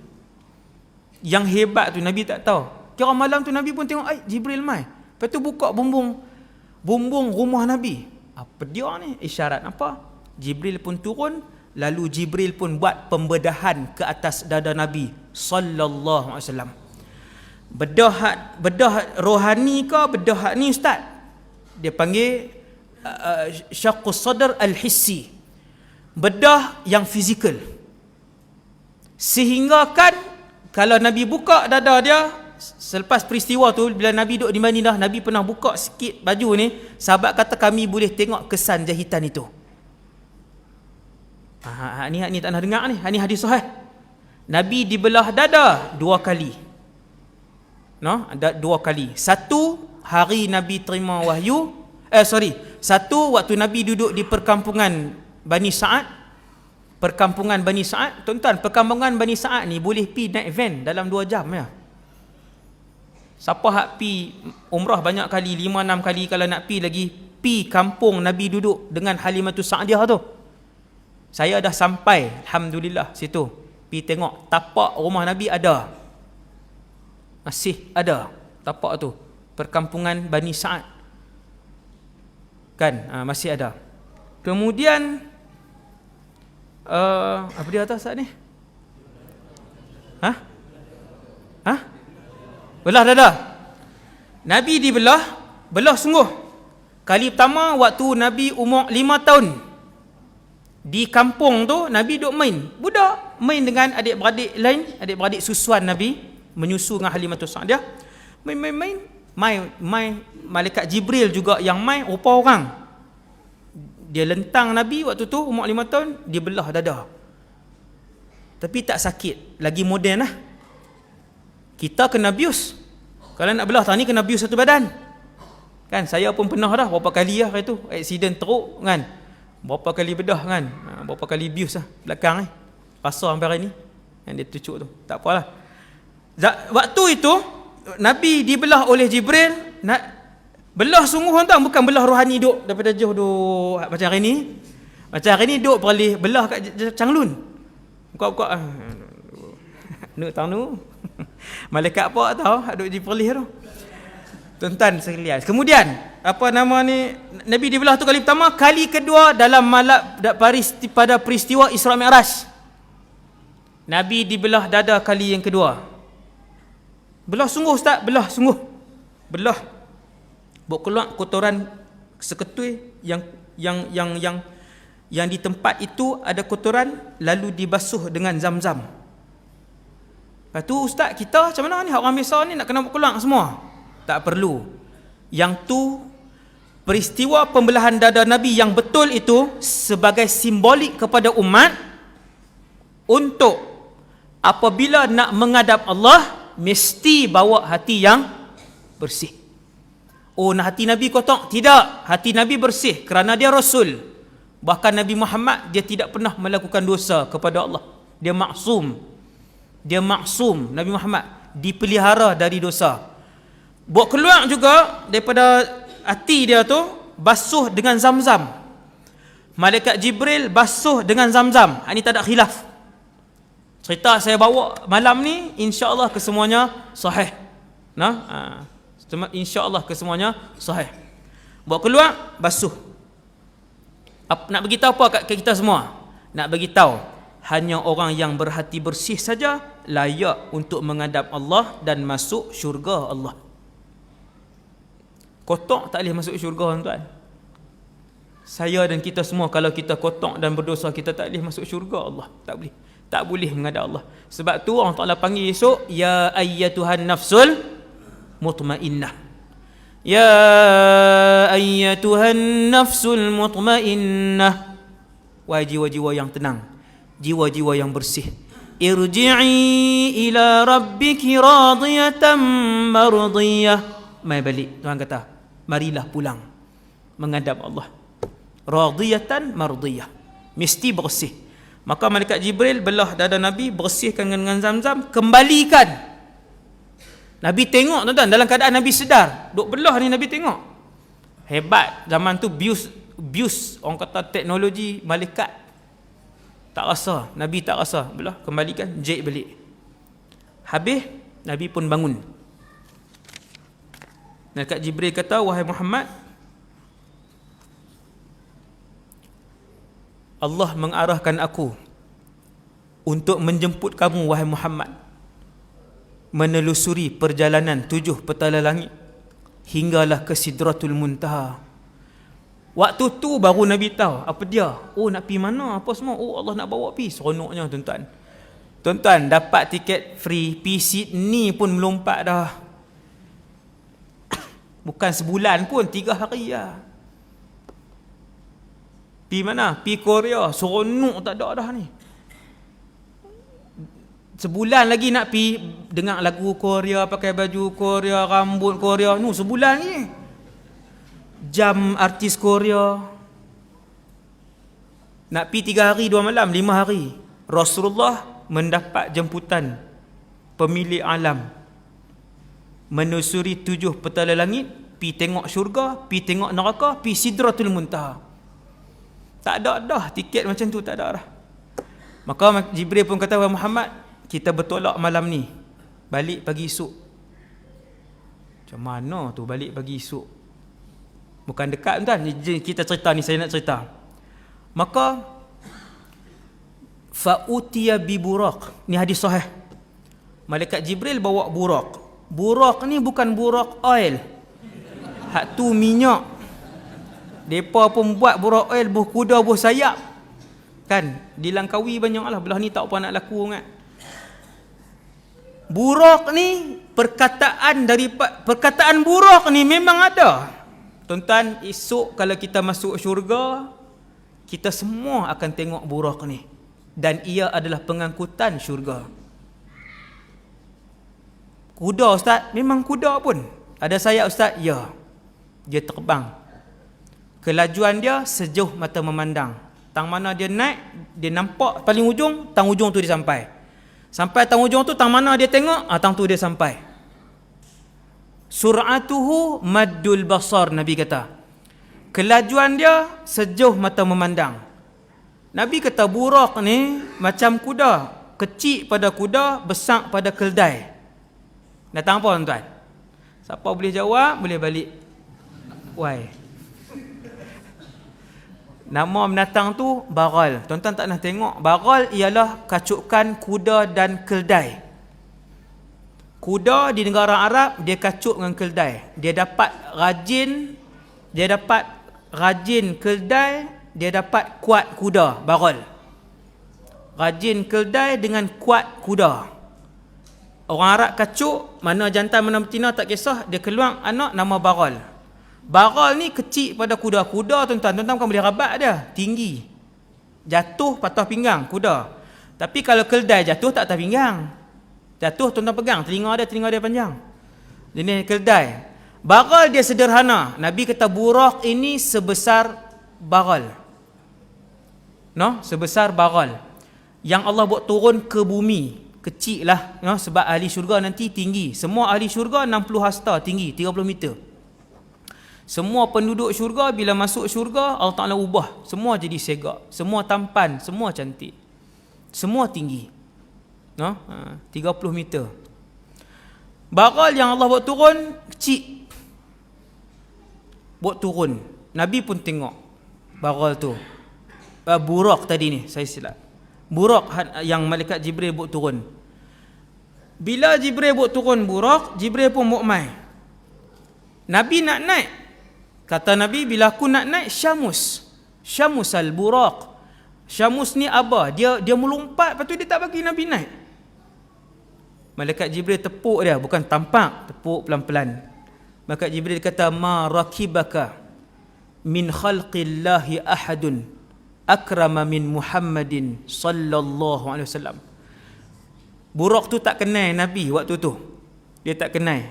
Yang hebat tu Nabi tak tahu. Kira malam tu Nabi pun tengok, Jibril mai. Lepas tu buka bumbung rumah Nabi. Apa dia ni? Isyarat apa? Jibril pun turun, lalu Jibril pun buat pembedahan ke atas dada Nabi sallallahu alaihi wasallam. Bedah rohani ke bedah ni ustaz? Dia panggil syaqqus sadr al-hissi. Bedah yang fizikal. Sehingga kan kalau Nabi buka dada dia selepas peristiwa tu, bila Nabi duduk di Madinah, Nabi pernah buka sikit baju ni, sahabat kata kami boleh tengok kesan jahitan itu. Ni tak nak dengar ni. Ni hadis sahih. Nabi dibelah dada 2 kali. Ada 2 kali. Satu hari Nabi terima wahyu. Satu waktu Nabi duduk di perkampungan Bani Sa'ad. Tuan-tuan, perkampungan Bani Sa'ad ni boleh pi naik van dalam 2 jam ya. Siapa hak pi umrah banyak kali, 5-6 kali, kalau nak pi lagi, pi kampung Nabi duduk dengan Halimatus Sa'diyah tu. Saya dah sampai, alhamdulillah, situ. Pi tengok tapak rumah Nabi ada. Masih ada tapak tu. Perkampungan Bani Sa'ad. Kan, masih ada. Kemudian apa dia atas saat ni? Belah dada. Nabi dibelah sungguh. Kali pertama waktu Nabi umur 5 tahun. Di kampung tu Nabi duk main. Budak main dengan adik-beradik lain, adik-beradik susuan Nabi, menyusu dengan Halimatus Sa'diyah. Main malaikat Jibril juga yang main rupa orang. Dia lentang Nabi waktu tu umur 5 tahun, dia belah dada. Tapi tak sakit, lagi moden lah. Kita kena bius. Kalau nak belah tadi kena bius satu badan. Kan saya pun pernah dah berapa kali lah itu, aksiden teruk kan. Berapa kali bedah kan. Berapa kali bius lah belakang rasa sampai hari ni. Yang dia tucuk tu. Tak apalah. Waktu itu Nabi dibelah oleh Jibril. Nak belah sungguh tuan, bukan belah rohani duk daripada jauh duk macam hari ni. Macam hari ni duk perlih belah kat Changlun. Buka-buka nu tahu nu. Malaikat apa tahu duk di perlih tu. Tuan-tuan sekalian. Kemudian apa nama ni, Nabi dibelah tu kali pertama, kali kedua dalam pada peristiwa Isra' Mi'raj. Nabi dibelah dada kali yang kedua. Belah sungguh ustaz, belah sungguh. Belah. Buat keluar kotoran seketui yang di tempat itu ada kotoran, lalu dibasuh dengan Zam-Zam. Lepas tu ustaz, kita macam mana ni, orang biasa ni nak kena buat keluar semua? Tak perlu. Yang tu peristiwa pembelahan dada Nabi yang betul itu sebagai simbolik kepada umat untuk apabila nak menghadap Allah mesti bawa hati yang bersih. Nak hati Nabi kotor? Tidak. Hati Nabi bersih kerana dia Rasul. Bahkan Nabi Muhammad dia tidak pernah melakukan dosa kepada Allah. Dia maksum. Dia maksum, Nabi Muhammad dipelihara dari dosa. Buat keluar juga daripada hati dia tu, basuh dengan Zam-Zam. Malaikat Jibril basuh dengan Zam-Zam. Ini tak ada khilaf. Cerita saya bawa malam ni, insya-Allah kesemuanya sahih. Insya-Allah kesemuanya sahih. Buat keluar, basuh. Nak beritahu apa kat kita semua? Nak beritahu hanya orang yang berhati bersih saja layak untuk menghadap Allah dan masuk syurga Allah. Kotor tak boleh masuk syurga, tuan. Saya dan kita semua, kalau kita kotor dan berdosa, kita tak boleh masuk syurga Allah. Tak boleh. Tak boleh menghadap Allah. Sebab tu Allah Ta'ala panggil esok, ya ayyatuhan nafsul mutmainnah. Ya ayyatuhan nafsul mutmainnah. Wahai jiwa-jiwa yang tenang, jiwa-jiwa yang bersih, irji'i ila rabbiki radiyatan mardiyah. Mai balik, Tuhan kata, marilah pulang menghadap Allah. Radiyatan mardiyah, mesti bersih. Maka malaikat Jibril belah dada Nabi, bersihkan dengan Zam-Zam, kembalikan. Nabi tengok, tuan-tuan, dalam keadaan Nabi sedar. Duk belah ni Nabi tengok. Hebat zaman tu, bius orang kata teknologi malaikat. Tak rasa, Nabi tak rasa. Belah, kembalikan, jahit balik. Habis, Nabi pun bangun. Malaikat Jibril kata, wahai Muhammad, Allah mengarahkan aku untuk menjemput kamu, wahai Muhammad, menelusuri perjalanan 7 petala langit hinggalah ke Sidratul Muntaha. Waktu tu baru Nabi tahu apa dia. Oh, nak pergi mana apa semua. Oh, Allah nak bawa pergi. Seronoknya, tuan-tuan. Tuan-tuan, dapat tiket free pergi Sydney pun melompat dah. Bukan sebulan pun, 3 hari lah. Pergi mana? Pergi Korea. Seronok tak ada dah ni. Sebulan lagi nak pergi dengar lagu Korea, pakai baju Korea, rambut Korea. Sebulan ni. Jam artis Korea. Nak pergi 3 hari 2 malam, 5 hari. Rasulullah mendapat jemputan pemilik alam, menusuri 7 petala langit, pergi tengok syurga, pergi tengok neraka, pergi Sidratul Muntaha. Tak ada dah tiket macam tu, tak ada dah. Maka Jibril pun kata, wahai Muhammad, kita bertolak malam ni, balik pagi esok. Macam mana tu balik pagi esok? Bukan dekat, tuan. Kita cerita ni, saya nak cerita. Maka fa'utiya bi buraq. Ni hadis sahih. Malaikat Jibril bawa buraq. Buraq ni bukan buraq oil. Hak tu minyak. Depa pun buat buraq oil buh kuda buh sayap. Kan? Di Langkawi banyaklah, belah ni tak apa nak laku kan. Buraq ni perkataan buraq ni memang ada. Tuan-tuan, esok kalau kita masuk syurga, kita semua akan tengok buraq ni. Dan ia adalah pengangkutan syurga. Kuda, Ustaz? Memang kuda pun. Ada sayap, Ustaz? Ya. Dia terbang. Kelajuan dia sejauh mata memandang. Tang mana dia naik, dia nampak paling ujung, tang ujung tu dia sampai. Sampai tang ujung tu, tang mana dia tengok, tang tu dia sampai. Sur'atuhu maddul basar, Nabi kata. Kelajuan dia sejauh mata memandang. Nabi kata buraq ni macam kuda. Kecil pada kuda, besar pada keldai. Datang apa, tuan-tuan? Siapa boleh jawab, boleh balik. Why? Nama binatang tu baral. Tuan-tuan tak nak tengok. Baral ialah kacukan kuda dan keldai. Kuda di negara Arab, dia kacuk dengan keldai. Dia dapat rajin keldai, dia dapat kuat kuda, baral. Rajin keldai dengan kuat kuda. Orang Arab kacuk, mana jantan mana betina tak kisah, dia keluar anak nama baral. Baral ni kecil pada kuda. Kuda, tuan-tuan bukan boleh rabat dia, tinggi. Jatuh patah pinggang kuda. Tapi kalau keldai jatuh tak patah pinggang. Jatuh tuan-tuan pegang, telinga dia panjang. Jenis keldai. Baral dia sederhana. Nabi kata buraq ini sebesar baral. Sebesar baral. Yang Allah buat turun ke bumi. kecil lah, sebab ahli syurga nanti tinggi. Semua ahli syurga 60 hasta tinggi, 30 meter. Semua penduduk syurga bila masuk syurga, Allah Ta'ala ubah. Semua jadi segak, semua tampan, semua cantik, semua tinggi, 30 meter. Baral yang Allah buat turun, kecil, buat turun. Nabi pun tengok baral tu. Burak tadi ni, saya silap. Burak yang malaikat Jibril buat turun. Bila Jibril buat turun burak, Jibril pun buat mai. Nabi nak naik. Kata Nabi, bila aku nak naik, Syamus al-Burak. Syamus ni apa? Dia melompat, lepas tu dia tak bagi Nabi naik. Malaikat Jibril tepuk dia, bukan tampak, tepuk pelan-pelan. Malaikat Jibril kata, ma rakibaka min khalqillahi ahadun akrama min Muhammadin sallallahu alaihi wasallam. Burak tu tak kenal Nabi waktu tu. Dia tak kenal.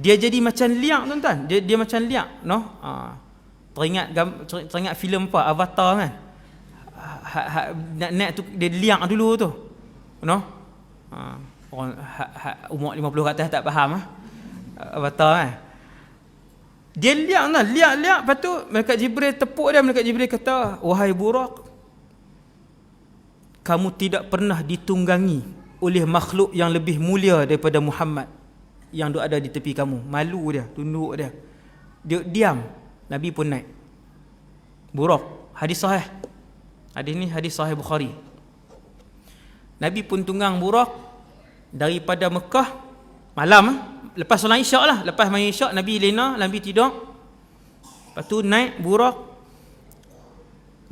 Dia jadi macam liak, tuan-tuan. Dia macam liak, teringat filem apa, Avatar kan? Nak naik tu dia liak dulu tu. Orang umur 50 ke atas tak faham Avatar kan? Dia liak, lepas tu malaikat Jibril tepuk dia. Malaikat Jibril kata, wahai Burak, kamu tidak pernah ditunggangi oleh makhluk yang lebih mulia daripada Muhammad yang ada di tepi kamu. Malu dia, tunduk dia diam. Nabi pun naik. Burak, hadis sahih. Hadis ni hadis sahih Bukhari. Nabi pun tunggang Burak daripada Mekah malam, lepas solat isyak lah. Lepas main isyak, Nabi lena, Nabi tidur. Lepas tu naik Burak,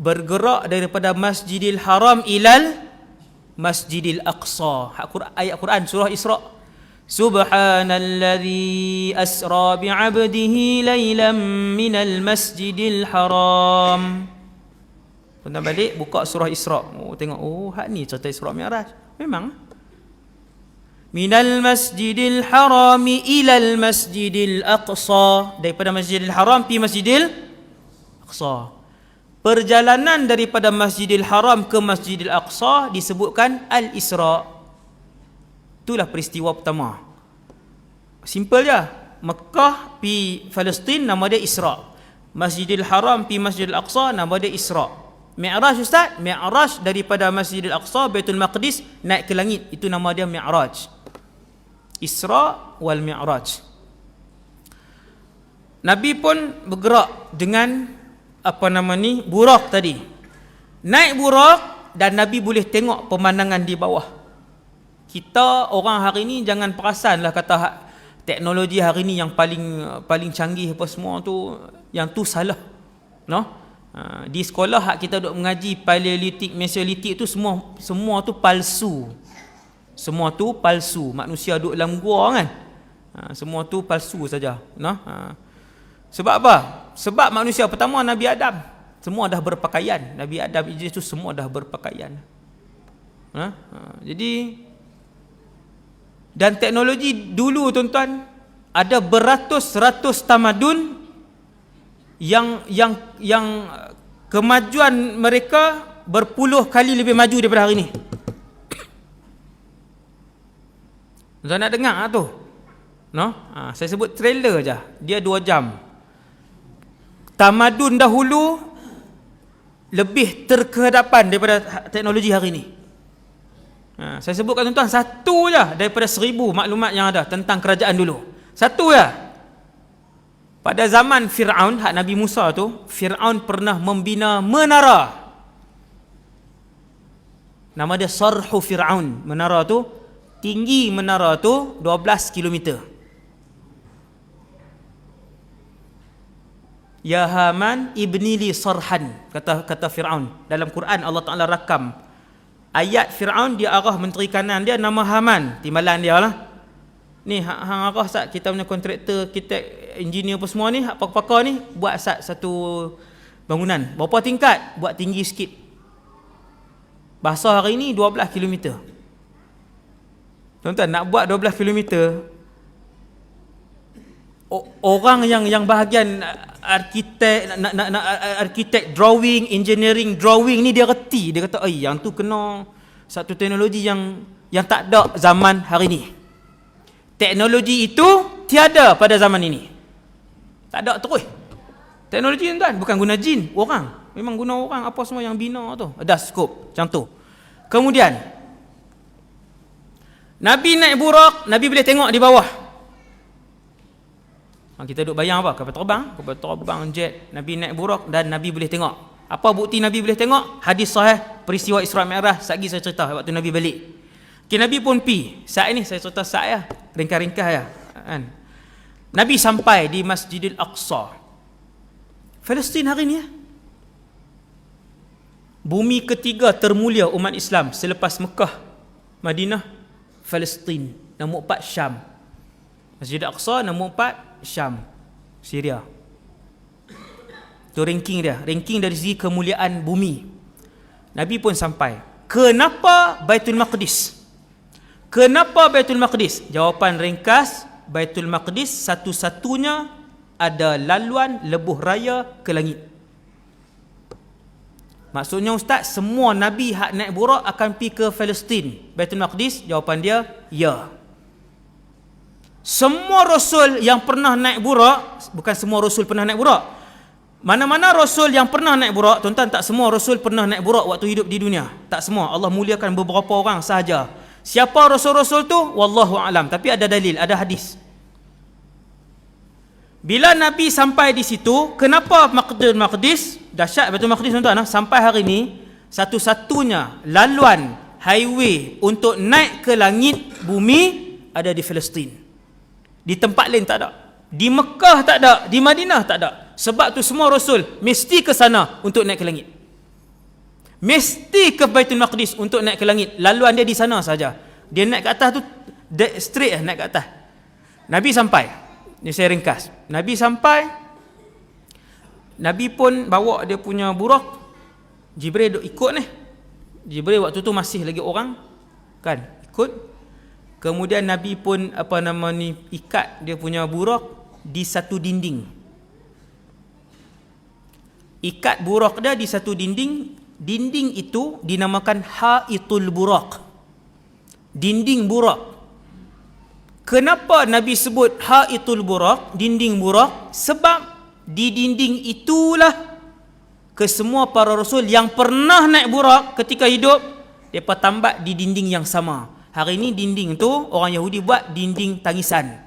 bergerak daripada Masjidil Haram ilal Masjidil Aqsa. Ayat Quran surah Isra. Subhanalladzi asra bi'abdihi laylan minal Masjidil Haram. Tuan balik buka surah Isra. Tengok, hak ni cerita Isra Mi'raj. Memang minal Masjidil Harami ilal Masjidil Aqsa, daripada Masjidil Haram pi Masjidil Aqsa. Perjalanan daripada Masjidil Haram ke Masjidil Aqsa disebutkan Al-Isra. Itulah peristiwa pertama. Simple je. Mekah pi Palestin nama dia Isra. Masjidil Haram pi Masjidil Aqsa nama dia Isra. Mi'raj ustaz, Mi'raj daripada Masjidil Aqsa Baitul Maqdis naik ke langit, itu nama dia Mi'raj. Isra wal Mi'raj. Nabi pun bergerak dengan Burak tadi. Naik Burak dan Nabi boleh tengok pemandangan di bawah. Kita orang hari ni jangan perasanlah kata teknologi hari ni yang paling canggih apa semua tu, yang tu salah. Di sekolah hak kita duk mengaji Paleolitik, Mesolitik tu semua tu palsu. Semua tu palsu. Manusia duduk dalam gua kan. Semua tu palsu saja. Sebab apa? Sebab manusia pertama Nabi Adam semua dah berpakaian. Nabi Adam, Idris tu semua dah berpakaian. Jadi, dan teknologi dulu tuan-tuan, ada beratus-ratus tamadun yang kemajuan mereka berpuluh kali lebih maju daripada hari ni. Tuan nak dengar tu? Saya sebut trailer je. Dia 2 jam. Tamadun dahulu lebih terkehadapan daripada teknologi hari ni. Saya sebutkan tuan-tuan satu je daripada 1000 maklumat yang ada tentang kerajaan dulu. Satu je. Pada zaman Fir'aun, hak Nabi Musa tu, Fir'aun pernah membina menara. Nama dia Sarhu Fir'aun. Menara tu, tinggi menara tu 12 km. Ya Haman ibni li sarhan, kata Fir'aun. Dalam Quran Allah Ta'ala rakam ayat Fir'aun, dia arah menteri kanan dia nama Haman, timbalan dia lah. Ni hang arah sat kita punya kontraktor, kita engineer apa semua ni, hak pakar-pakar ni buat satu bangunan. Berapa tingkat? Buat tinggi sikit. Bahasa hari ni 12 km. Tuan-tuan nak buat 12 km, orang yang bahagian arkitek drawing, engineering drawing ni dia reti. Dia kata, yang tu kena Satu teknologi yang tak ada zaman hari ni. Teknologi itu tiada pada zaman ini. Tak ada terus. Teknologi tuan, bukan guna jin, orang. Memang guna orang, apa semua yang bina tu. Ada skop, macam tu. Kemudian, Nabi naik burak, Nabi boleh tengok di bawah. Kita duk bayang apa? Kapal terbang jet, Nabi naik burak dan Nabi boleh tengok. Apa bukti Nabi boleh tengok? Hadis sahih, peristiwa Isra Mi'raj, satgi saya cerita waktu Nabi balik. Nabi pun pi. Saat ini saya cerita saat ya, ringkas-ringkas ya. Kan? Nabi sampai di Masjidil Aqsa. Palestin hari ni ya. Bumi ketiga termulia umat Islam selepas Mekah, Madinah, Palestin. Nombor 4 Syam. Masjid Al-Aqsa nombor 4 Syam, Syria. Itu ranking dia, ranking dari segi kemuliaan bumi. Nabi pun sampai. Kenapa Baitul Maqdis? Kenapa Baitul Maqdis? Jawapan ringkas, Baitul Maqdis satu-satunya ada laluan lebuh raya ke langit. Maksudnya ustaz, semua Nabi hak naik burak akan pergi ke Palestin, Baitul Maqdis? Jawapan dia, ya. Semua Rasul yang pernah naik burak, bukan semua Rasul pernah naik burak. Mana-mana Rasul yang pernah naik burak, tuan-tuan, tak semua Rasul pernah naik burak waktu hidup di dunia. Tak semua. Allah muliakan beberapa orang sahaja. Siapa Rasul-Rasul tu? Wallahu a'lam. Tapi ada dalil, ada hadis. Bila Nabi sampai di situ, kenapa Baitul Maqdis? Dahsyat Baitul Maqdis tuan-tuan, sampai hari ni satu-satunya laluan highway untuk naik ke langit bumi ada di Palestin. Di tempat lain tak ada. Di Mekah tak ada, di Madinah tak ada. Sebab tu semua Rasul mesti ke sana untuk naik ke langit. Mesti ke Baitul Maqdis untuk naik ke langit. Laluan dia di sana saja. Dia naik ke atas tu straight naik ke atas. Nabi sampai. Ini saya ringkas. Nabi sampai. Nabi pun bawa dia punya burak. Jibril duk ikut ni. Jibril waktu tu masih lagi orang, kan, ikut. Kemudian Nabi pun ikat dia punya burak di satu dinding. Ikat burak dia di satu dinding. Dinding itu dinamakan Haitul Burak. Dinding burak. Kenapa Nabi sebut Haitul Burak, dinding burak? Sebab di dinding itulah kesemua para Rasul yang pernah naik burak ketika hidup, mereka tambat di dinding yang sama. Hari ini dinding tu orang Yahudi buat dinding tangisan.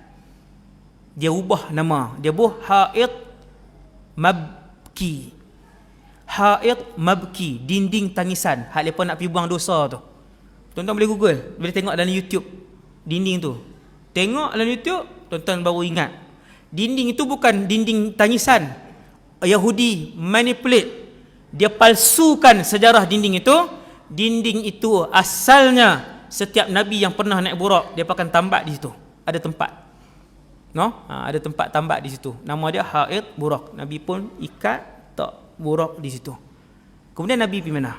Dia ubah nama. Dia buat Hait Mabki. Hait Mabki, dinding tangisan. Hak mereka nak pergi buang dosa tu. Tuan-tuan boleh Google, boleh tengok dalam YouTube dinding tu. Tengok dalam YouTube, tuan-tuan baru ingat. Dinding itu bukan dinding tangisan. Yahudi manipulate. Dia palsukan sejarah dinding itu. Dinding itu asalnya setiap Nabi yang pernah naik burak, dia akan tambat di situ. Ada tempat. Ada tempat tambat di situ. Nama dia Hait Burak. Nabi pun ikat tak burak di situ. Kemudian Nabi pergi mana?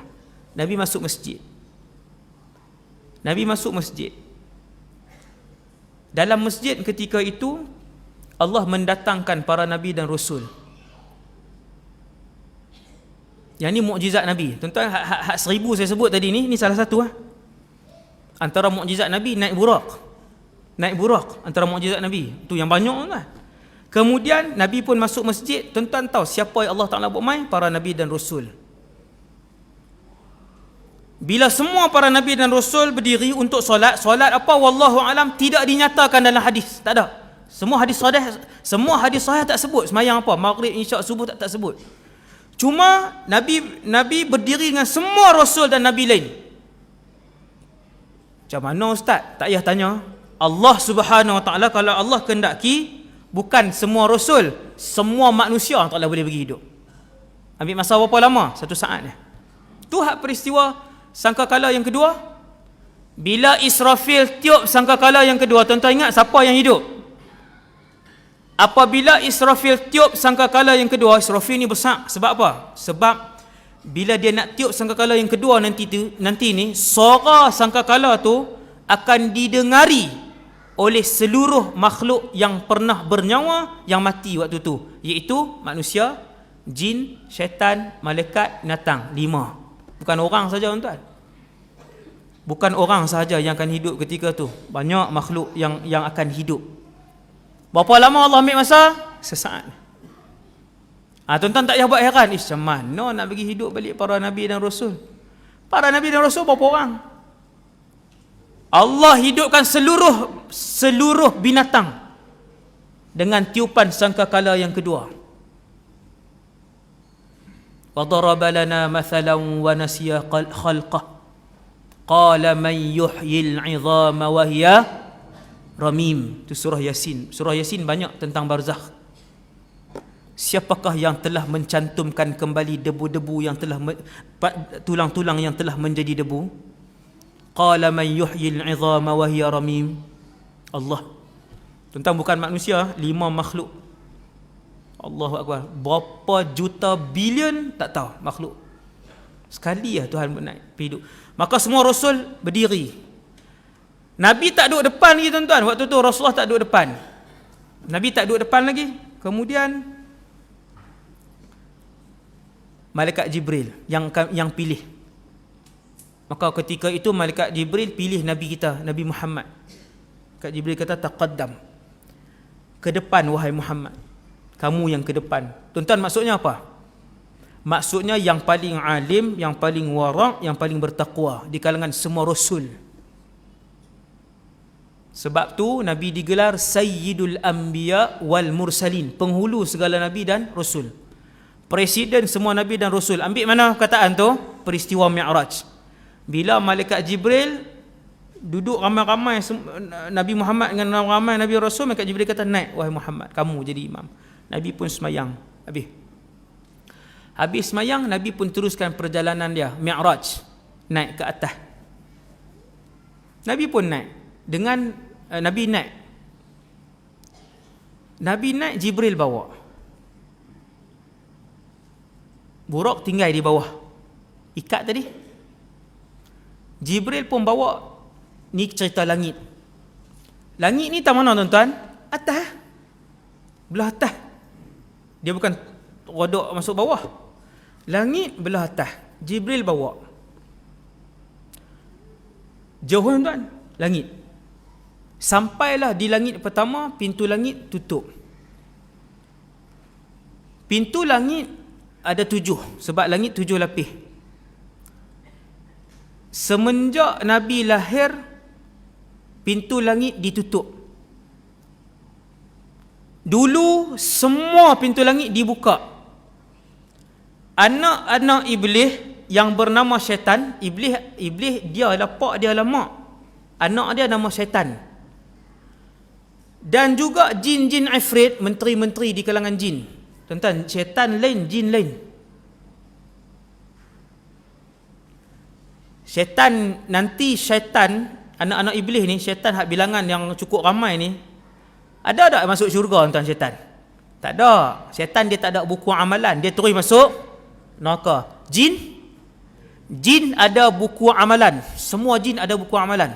Nabi masuk masjid. Nabi masuk masjid. Dalam masjid ketika itu Allah mendatangkan para Nabi dan Rasul. Yang ni mukjizat Nabi. Tuan-tuan, hak 1000 saya sebut tadi ni salah satu antara mukjizat Nabi naik burak. Naik burak antara mukjizat Nabi. Tu yang banyak kan. Kemudian Nabi pun masuk masjid. Tuan-tuan tahu siapa yang Allah Ta'ala buat mai? Para Nabi dan Rasul. Bila semua para Nabi dan Rasul berdiri untuk solat, solat apa? Wallahu alam, tidak dinyatakan dalam hadis. Tak ada. Semua hadis sahih tak sebut semayang apa, maghrib, isyak, subuh tak sebut. Cuma Nabi berdiri dengan semua Rasul dan Nabi lain. Macam mana ustaz? Tak payah tanya. Allah Subhanahu Wa Ta'ala, kalau Allah kehendaki, bukan semua Rasul, semua manusia Allah Ta'ala boleh bagi hidup. Ambil masa berapa lama? 1 saat ni. Tu hak peristiwa sangkakala yang kedua. Bila Israfil tiup sangkakala yang kedua, tuan-tuan ingat siapa yang hidup? Apabila Israfil tiup sangkakala yang kedua, Israfil ni besar. Sebab apa? Sebab bila dia nak tiup sangkakala yang kedua nanti ni, suara sangkakala tu akan didengari oleh seluruh makhluk yang pernah bernyawa yang mati waktu tu, iaitu manusia, jin, syaitan, malaikat, binatang. 5. Bukan orang saja tuan-tuan. Bukan orang sahaja yang akan hidup ketika tu, banyak makhluk yang akan hidup. Berapa lama Allah ambil masa? Sesaat. Tuan-tuan tak payah buat heran, macam mana nak bagi hidup balik para Nabi dan Rasul? Para Nabi dan Rasul berapa orang? Allah hidupkan seluruh binatang dengan tiupan sangkakala yang kedua. Wa daraba lana mathalan wa nasiya khalqah qala man yuhyil 'idhama wa hiya ramim. Itu surah Yasin. Surah Yasin banyak tentang barzakh. Siapakah yang telah mencantumkan kembali debu-debu yang telah tulang-tulang yang telah menjadi debu? Qala man yuhyil 'idhama wa hiya ramim. Allah. Tentang bukan manusia, 5 makhluk. Allahu Akbar. Berapa juta bilion tak tahu makhluk. Sekali Tuhan naik hidup. Maka semua Rasul berdiri. Nabi tak duduk depan lagi tuan-tuan. Waktu tu Rasulullah tak duduk depan. Nabi tak duduk depan lagi. Kemudian Malaikat Jibril yang pilih. Maka ketika itu Malaikat Jibril pilih Nabi kita, Nabi Muhammad. Malaikat Jibril kata, taqaddam, ke depan wahai Muhammad, kamu yang ke depan. Tuan-tuan, maksudnya apa? Maksudnya yang paling alim, yang paling wara', yang paling bertakwa di kalangan semua Rasul. Sebab tu Nabi digelar Sayyidul Anbiya wal Mursalin, penghulu segala Nabi dan Rasul. Presiden semua Nabi dan Rasul. Ambil mana kataan tu? Peristiwa Mi'raj. Bila Malaikat Jibril duduk ramai-ramai Nabi Muhammad dengan ramai Nabi Rasul, Malaikat Jibril kata, naik wahai Muhammad, kamu jadi imam. Nabi pun semayang. Habis semayang, Nabi pun teruskan perjalanan dia, Mi'raj, naik ke atas. Nabi pun naik. Nabi naik, Jibril bawa. Buraq tinggal di bawah, ikat tadi. Jibril pun bawa. Ni cerita langit. Langit ni tak mana tuan-tuan? Atas. Belah atas. Dia bukan rodok masuk bawah. Langit belah atas. Jibril bawa. Jauh tuan-tuan, langit. Sampailah di langit pertama, pintu langit tutup. Pintu langit ada 7, sebab langit 7 lapis. Semenjak Nabi lahir, pintu langit ditutup. Dulu semua pintu langit dibuka. Anak-anak iblis yang bernama syaitan, iblis dia lah pak dia lah mak. Anak dia nama syaitan. Dan juga jin-jin ifrit, menteri-menteri di kalangan jin. Tuan-tuan, syaitan lain, jin lain. Syaitan, anak-anak iblis ni, syaitan hak bilangan yang cukup ramai ni, ada tak masuk syurga tuan syaitan? Tak ada. Syaitan dia tak ada buku amalan, dia terus masuk neraka. Jin ada buku amalan. Semua jin ada buku amalan.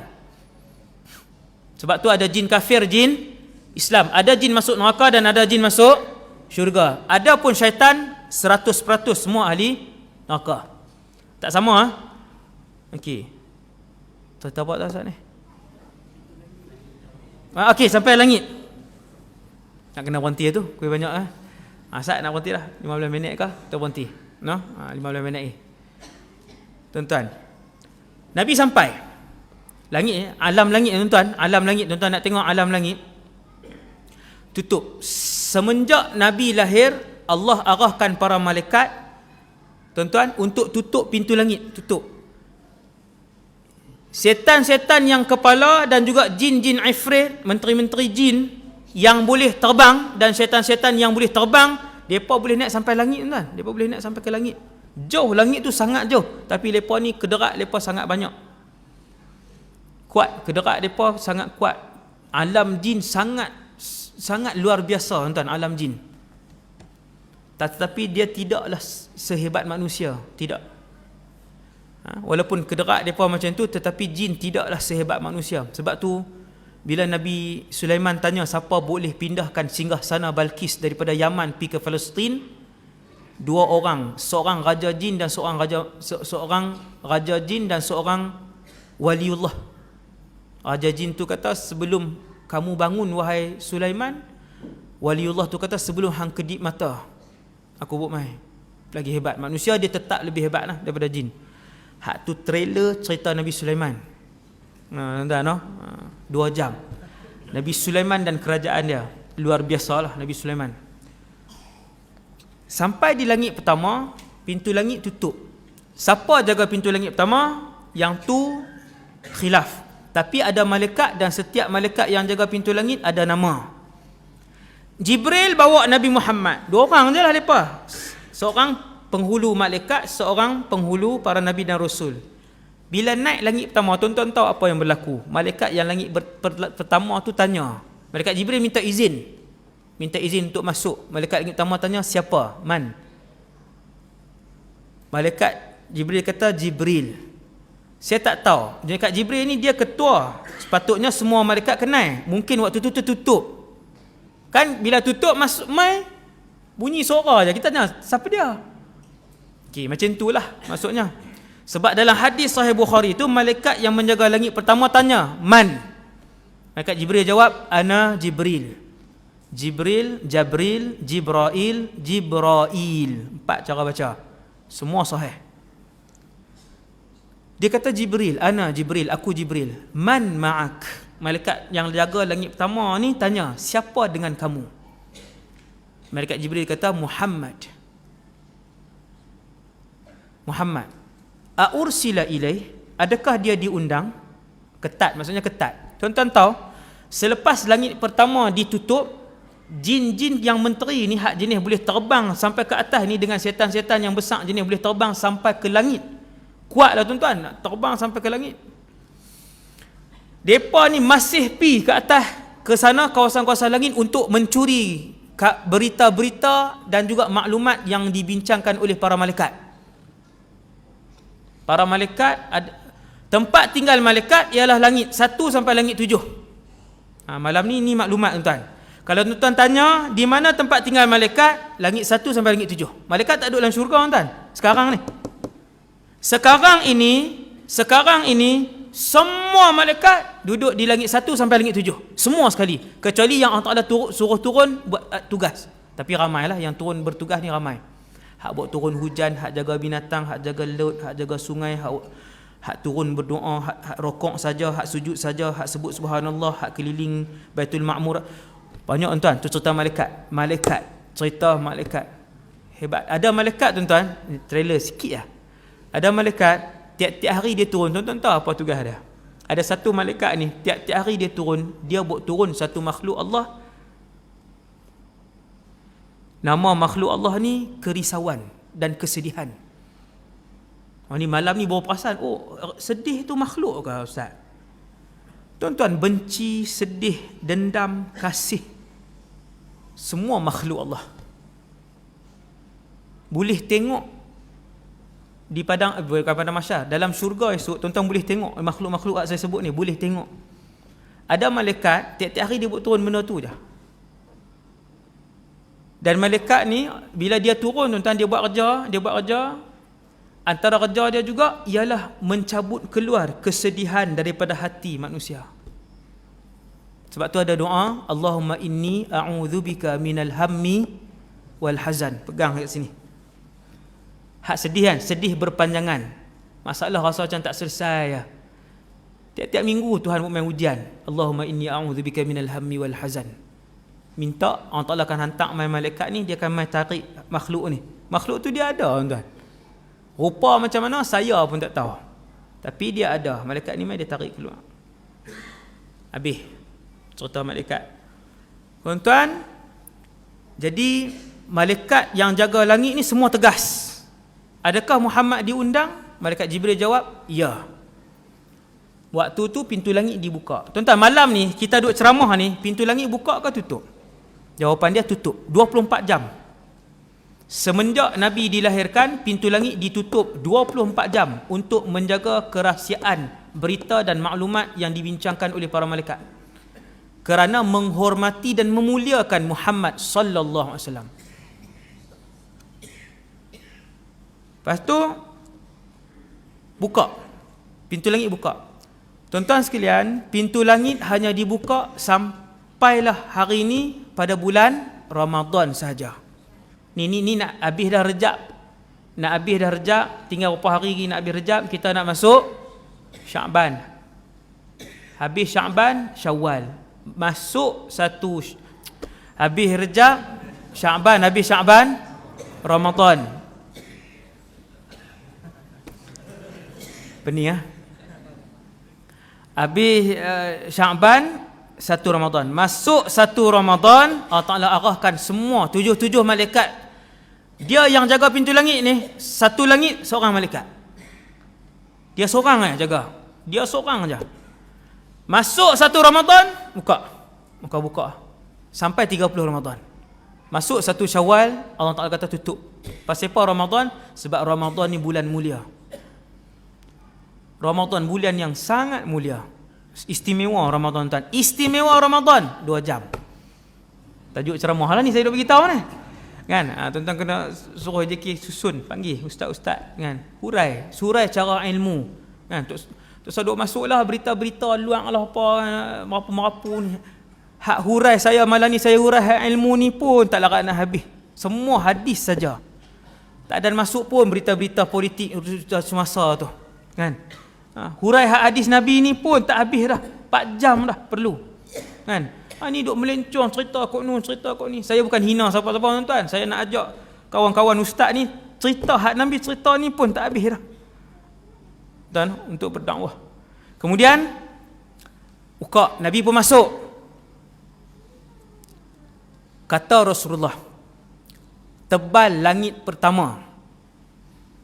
Sebab tu ada jin kafir, jin Islam. Ada jin masuk neraka dan ada jin masuk syurga. Adapun syaitan 100% semua ahli neraka. Tak sama Okey. Tak buat tak Ustaz ni? Okey, sampai langit. Nak kena berhenti tu, kuih banyak Ustaz nak berhenti dah. 15 minit ke? Kita berhenti. 15 minit Tuan-tuan, Nabi sampai langit, alam langit tuan-tuan. Alam langit, tuan-tuan nak tengok alam langit, tutup. Semenjak Nabi lahir, Allah arahkan para malaikat, tuan-tuan, untuk tutup pintu langit, tutup. Setan-setan yang kepala dan juga jin-jin ifrit, menteri-menteri jin yang boleh terbang, dan setan-setan yang boleh terbang, mereka boleh naik sampai langit tuan. Mereka boleh naik sampai ke langit. Jauh, langit tu sangat jauh. Tapi mereka ni kederat mereka sangat banyak. Kuat, kederat mereka sangat kuat. Alam jin sangat luar biasa tuan-tuan, alam jin. Tetapi dia tidaklah sehebat manusia, tidak. Walaupun kederat mereka macam tu, tetapi jin tidaklah sehebat manusia. Sebab tu bila Nabi Sulaiman tanya siapa boleh pindahkan singgahsana Balqis daripada Yaman pergi ke Palestin, 2 orang, seorang raja jin dan seorang waliullah. Raja jin tu kata, sebelum kamu bangun wahai Sulaiman, waliullah tu kata, sebelum hang kedip mata aku buat mai. Lagi hebat. Manusia dia tetap lebih hebat lah daripada jin. Hak tu trailer cerita Nabi Sulaiman. Tuan-tuan, 2 jam. Nabi Sulaiman dan kerajaan dia. Luar biasa lah Nabi Sulaiman. Sampai di langit pertama, pintu langit tutup. Siapa jaga pintu langit pertama? Yang tu khilaf. Tapi ada malaikat, dan setiap malaikat yang jaga pintu langit ada nama. Jibril bawa Nabi Muhammad. 2 orang je lah mereka. Seorang penghulu malaikat, seorang penghulu para Nabi dan Rasul. Bila naik langit pertama, tuan-tuan tahu apa yang berlaku? Malaikat yang langit pertama tu tanya. Malaikat Jibril minta izin. Minta izin untuk masuk. Malaikat langit pertama tanya, siapa? Man? Malaikat Jibril kata, Jibril. Saya tak tahu. Malaikat Jibril ni dia ketua. Sepatutnya semua malaikat kenal. Mungkin waktu tu tertutup. Kan bila tutup masuk mai, bunyi suara je. Kita tanya, siapa dia? Okey, macam itulah maksudnya. Sebab dalam hadis Sahih Bukhari tu, malaikat yang menjaga langit pertama tanya, man? Malaikat Jibril jawab, ana Jibril. Jibril, Jabril, Jibrail, Jibrail. 4 cara baca. Semua sahih. Dia kata Jibril, ana Jibril, aku Jibril. Man ma'ak? Malaikat yang jaga langit pertama ni tanya, siapa dengan kamu? Malaikat Jibril kata, Muhammad. Muhammad. A'ursila ilaih? Adakah dia diundang? Ketat, maksudnya ketat. Tuan-tuan tahu, selepas langit pertama ditutup, jin-jin yang menteri ni hak jenis boleh terbang sampai ke atas ni, dengan setan-setan yang besar jenis boleh terbang sampai ke langit. Kuatlah tuan-tuan, nak terbang sampai ke langit. Depa ni masih pi ke atas, ke sana kawasan-kawasan langit untuk mencuri berita-berita dan juga maklumat yang dibincangkan oleh para malaikat. Para malaikat, tempat tinggal malaikat ialah langit 1 sampai langit 7. Malam ni maklumat tuan-tuan. Kalau tuan-tuan tanya di mana tempat tinggal malaikat, langit 1 sampai langit 7. Malaikat tak duduk dalam syurga tuan-tuan. Sekarang ni. Sekarang ini semua malaikat duduk di langit 1 sampai langit 7. Semua sekali. Kecuali yang Allah Ta'ala suruh turun buat tugas. Tapi ramailah yang turun bertugas ni, ramai. Hak buat turun hujan, hak jaga binatang, hak jaga laut, hak jaga sungai, hak turun berdoa, hak rokok saja, hak sujud saja, hak sebut subhanallah, hak keliling Baitul Ma'mur. Banyak tuan-tuan, tu cerita malaikat. Malaikat, cerita malaikat. Hebat. Ada malaikat tuan-tuan, trailer sikit lah. Ada malaikat, tiap-tiap hari dia turun. Tuan-tuan tahu apa tugas dia? Ada satu malaikat ni, tiap-tiap hari dia turun, dia buat turun satu makhluk Allah. Nama makhluk Allah ni kerisauan dan kesedihan. Ni malam ni baru perasan, sedih tu makhluk ke Ustaz? Tuan-tuan, benci, sedih, dendam, kasih, semua makhluk Allah. Boleh tengok di padang mahsyar, dalam syurga esok, tuan-tuan boleh tengok makhluk-makhluk yang saya sebut ni, boleh tengok. Ada malaikat, tiap-tiap hari dia buat turun benda tu je. Dan malaikat ni bila dia turun tuan-tuan, dia buat kerja. Antara kerja dia juga ialah mencabut keluar kesedihan daripada hati manusia. Sebab tu ada doa, Allahumma inni a'udzubika minal hammi wal hazan. Pegang kat sini. Hak sedih kan, sedih berpanjangan. Masalah rasa macam tak selesai ya. Tiap-tiap minggu Tuhan buat main ujian. Allahumma inni a'udzubika minal hammi wal hazan. Minta, Allah Ta'ala akan hantar main malaikat ni, dia akan main tarik makhluk ni. Makhluk tu dia ada tuan-tuan. Rupa macam mana saya pun tak tahu. Tapi dia ada. Malaikat ni main dia tarik keluar. Habis cerita malaikat. Tuan-tuan, jadi malaikat yang jaga langit ni semua tegas. Adakah Muhammad diundang? Malaikat Jibril jawab, ya. Waktu tu pintu langit dibuka. Tuan-tuan, malam ni kita duduk ceramah ni, pintu langit buka ke tutup? Jawapan dia tutup. 24 jam. Semenjak Nabi dilahirkan, pintu langit ditutup 24 jam untuk menjaga kerahsiaan berita dan maklumat yang dibincangkan oleh para malaikat. Kerana menghormati dan memuliakan Muhammad sallallahu alaihi wasallam. Lepas tu buka. Pintu langit buka. Tuan-tuan sekalian, pintu langit hanya dibuka sampailah hari ini pada bulan Ramadan saja. Ni nak habis dah Rejab. Nak habis dah Rejab, tinggal berapa hari lagi nak habis Rejab, kita nak masuk Syaban. Habis Syaban, Syawal. Masuk satu habis Rejab, Syaban, habis Syaban, Ramadan. Pening ah. Habis Syaban, satu Ramadan. Masuk satu Ramadan, Allah Ta'ala arahkan semua 77 malaikat. Dia yang jaga pintu langit ni, satu langit seorang malaikat. Dia seorang aja jaga. Dia seorang aja. Masuk satu Ramadan, buka. Sampai 30 Ramadan. Masuk satu Syawal, Allah Ta'ala kata tutup. Pasal apa Ramadan? Sebab Ramadan ni bulan mulia. Ramadan bulan yang sangat mulia. Istimewa Ramadan tuan. Istimewa Ramadan 2 jam. Tajuk ceramah lah ni saya dah beritahu ni. Kan? Tuan-tuan kena suruh JK susun, panggil ustaz-ustaz kan. Surai cara ilmu. Kan? Terus duk masuklah berita-berita luang lah apa merapu-merapu ni. Hak hurai saya malam ni, saya hurai hak ilmu ni pun tak larat nak habis. Semua hadis saja. Tak ada masuk pun berita-berita politik semasa tu. Kan? Hurai hak hadis Nabi ni pun tak habis dah. 4 jam dah perlu. Kan? Ni duk melencong cerita kok ni, cerita kok ni. Saya bukan hina siapa-siapa tuan-tuan. Saya nak ajak kawan-kawan ustaz ni cerita hak Nabi, cerita ni pun tak habis dah. Dan untuk berdakwah. Kemudian Nabi pun masuk. Kata Rasulullah, tebal langit pertama.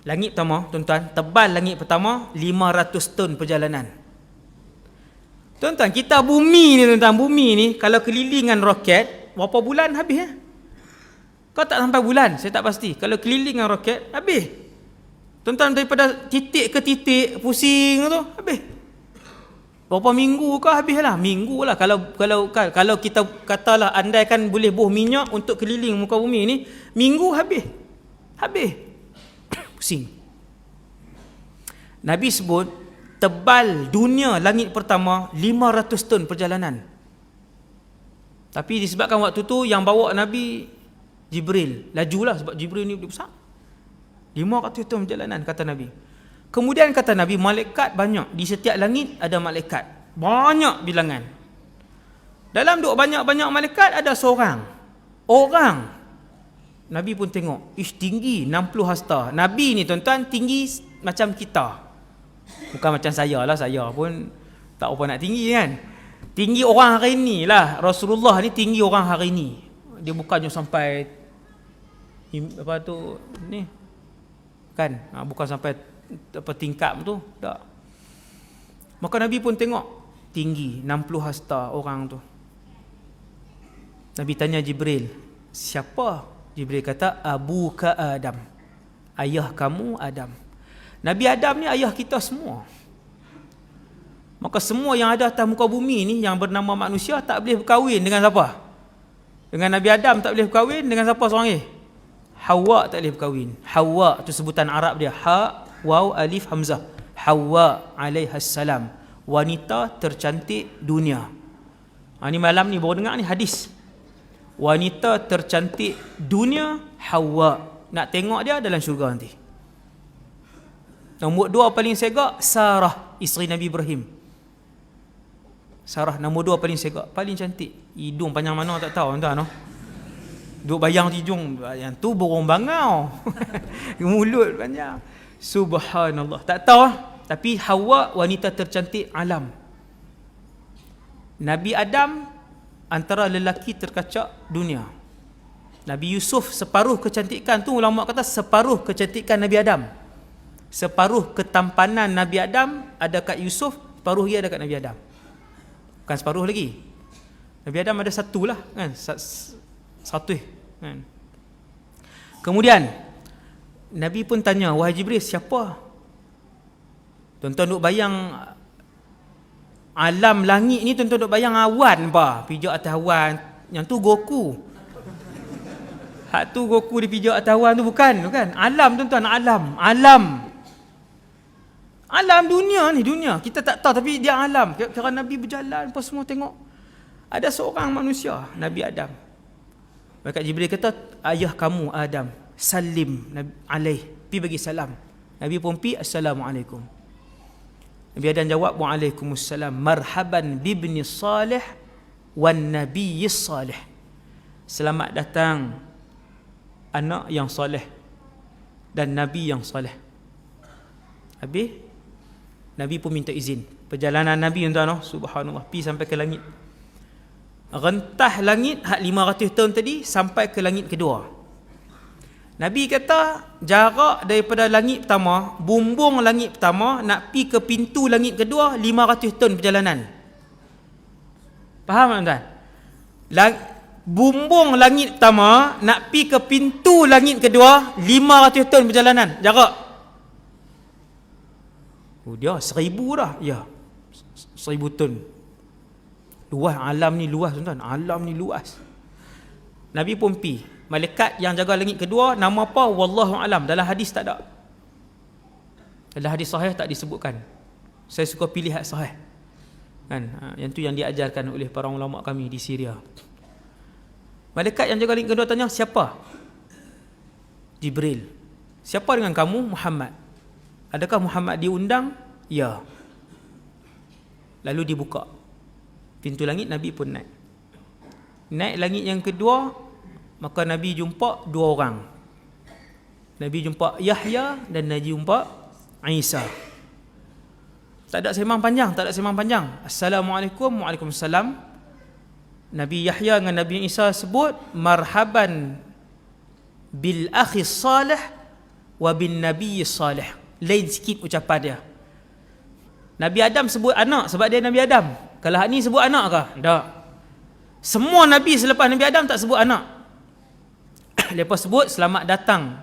Langit pertama, tuan-tuan, tebal langit pertama 500 ton perjalanan. Tuan-tuan, kita bumi ni tuan-tuan, bumi ni kalau kelilingan roket, berapa bulan habis ya? Kau tak sampai bulan, saya tak pasti. Kalau kelilingan roket, habis. Tuan-tuan, daripada titik ke titik, pusing tu, habis. Berapa minggu kau habis lah? Minggu lah. Kalau kita katalah andaikan boleh buh minyak untuk keliling muka bumi ni, minggu habis. Habis. Pusing. Nabi sebut tebal dunia langit pertama 500 ton perjalanan. Tapi disebabkan waktu tu yang bawa Nabi Jibril. Lajulah sebab Jibril ni besar. 500 ton perjalanan kata Nabi. Kemudian kata Nabi, malaikat banyak. Di setiap langit ada malaikat. Banyak bilangan. Dalam duk banyak-banyak malaikat ada seorang. Orang. Nabi pun tengok, tinggi 60 hasta. Nabi ni tuan-tuan tinggi macam kita. Bukan macam saya lah, saya pun tak apa nak tinggi kan. Tinggi orang hari ni lah. Rasulullah ni tinggi orang hari ni. Dia bukannya sampai apa tu ni. Kan? Bukan sampai apa tingkap tu, tak. Maka Nabi pun tengok tinggi 60 hasta orang tu. Nabi tanya Jibril, siapa? Jibril kata, abuka Adam. Ayah kamu Adam. Nabi Adam ni ayah kita semua. Maka semua yang ada atas muka bumi ni yang bernama manusia tak boleh berkahwin dengan siapa? Dengan Nabi Adam tak boleh berkahwin, dengan siapa seorang ni? Hawa tak boleh berkahwin. Hawa tu sebutan Arab dia. Ha, waw, alif, hamzah. Hawa alaihassalam. Wanita tercantik dunia. Ni malam ni baru dengar ni hadis. Wanita tercantik dunia, Hawa. Nak tengok dia dalam syurga nanti. Nombor 2 paling segak, Sarah, isteri Nabi Ibrahim. Sarah nombor 2 paling segak, paling cantik. Hidung panjang mana tak tahu tuan-tuan. Duk bayang hidung, yang tu burung bangau. Mulut panjang. Subhanallah. Tak tahu. Tapi Hawa wanita tercantik alam. Nabi Adam antara lelaki terkacak dunia. Nabi Yusuf separuh kecantikan tu, ulama kata separuh kecantikan Nabi Adam. Separuh ketampanan Nabi Adam ada kat Yusuf, separuh dia ada kat Nabi Adam. Bukan separuh lagi. Nabi Adam ada satu lah kan, satu kan. Kemudian Nabi pun tanya, wahai Jibril, siapa? Tuan-tuan duk bayang alam langit ni, tuan-tuan duk bayang awan apa? Pijak atas awan. Yang tu Goku. Hak tu Goku dia pijak atas awan tu bukan. Alam tuan-tuan, alam. Alam dunia ni, dunia. Kita tak tahu tapi dia alam. Kerana Nabi berjalan apa semua tengok. Ada seorang manusia, Nabi Adam. Malaikat Jibril kata, ayah kamu Adam, salim alaih, pi bagi salam. Nabi pun pi, assalamualaikum. Nabi Adam jawab, waalaikumsalam, marhaban bibni salih wan nabiyyis salih. Selamat datang anak yang soleh dan nabi yang soleh. Habis Nabi pun minta izin. Perjalanan Nabi tuan-tuan, subhanallah, pi sampai ke langit. Rentah langit hak 500 tahun tadi sampai ke langit kedua. Nabi kata jarak daripada langit pertama, bumbung langit pertama nak pi ke pintu langit kedua 500 tahun perjalanan. Faham tak tuan? Bumbung langit pertama nak pi ke pintu langit kedua 500 tahun perjalanan jarak. Dia 1000 dah. Ya, 1000 ton. Luas, alam ni luas tuan-tuan. Alam ni luas. Nabi pun pi. Malaikat yang jaga langit kedua, nama apa? Wallahu alam. Dalam hadis tak ada. Dalam hadis sahih tak disebutkan. Saya suka pilih hadis sahih. Kan? Yang tu yang diajarkan oleh para ulama kami di Syria. Malaikat yang jaga langit kedua tanya, siapa? Jibril. Siapa dengan kamu? Muhammad. Adakah Muhammad diundang? Ya. Lalu dibuka pintu langit, Nabi pun naik. Naik langit yang kedua, maka Nabi jumpa 2 orang. Nabi jumpa Yahya dan Nabi jumpa Isa. Tak ada sembang panjang. Assalamualaikum, waalaikumsalam. Nabi Yahya dengan Nabi Isa sebut, marhaban bil akhi salih wa bin nabiy salih. Lain sikit ucapan dia. Nabi Adam sebut anak sebab dia Nabi Adam. Kalau hak ni sebut anak ke? Tak. Semua Nabi selepas Nabi Adam tak sebut anak. Lepas sebut, selamat datang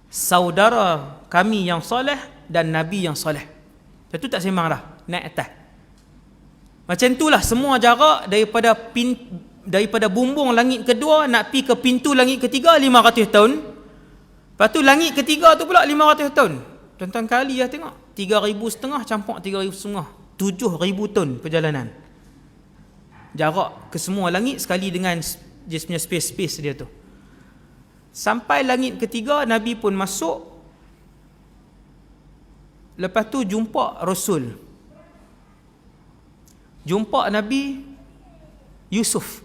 saudara kami yang soleh dan Nabi yang soleh. Itu tak sembang dah. Naik atas. Macam itulah semua jarak daripada bumbung langit kedua nak pi ke pintu langit ketiga 500 tahun. Lepas tu langit ketiga tu pula 500 tahun. Tuan-tuan kali lah tengok. 3,500 campur 3,500. 7,000 ton perjalanan. Jarak ke semua langit sekali dengan dia punya space dia tu. Sampai langit ketiga, Nabi pun masuk. Lepas tu jumpa Rasul. Jumpa Nabi Yusuf.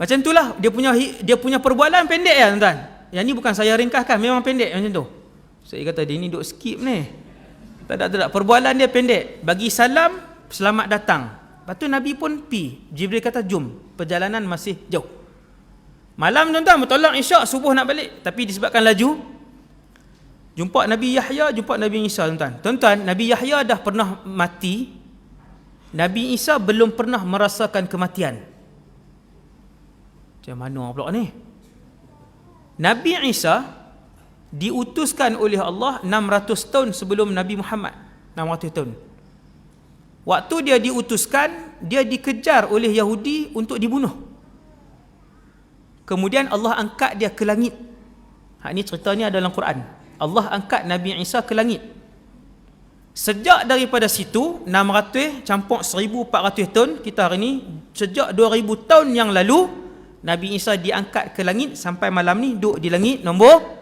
Macam itulah dia punya perbualan pendek ya tuan-tuan. Yang ni bukan saya ringkaskan, memang pendek macam tu. Saya kata dia ni duk skip ni. Tak ada. Perbualan dia pendek. Bagi salam, selamat datang. Lepas tu Nabi pun pi. Jibril kata jom. Perjalanan masih jauh. Malam tuan-tuan, bertolak isyak, subuh nak balik. Tapi disebabkan laju, jumpa Nabi Yahya, jumpa Nabi Isa tuan-tuan. Tuan-tuan, Nabi Yahya dah pernah mati. Nabi Isa belum pernah merasakan kematian. Macam mana pula ni? Nabi Isa diutuskan oleh Allah 600 tahun sebelum Nabi Muhammad. 600 tahun. Waktu dia diutuskan, dia dikejar oleh Yahudi untuk dibunuh. Kemudian Allah angkat dia ke langit. Ini ceritanya dalam Quran. Allah angkat Nabi Isa ke langit. Sejak daripada situ 600 campur 1400 tahun kita hari ni, sejak 2000 tahun yang lalu Nabi Isa diangkat ke langit sampai malam ni duduk di langit nombor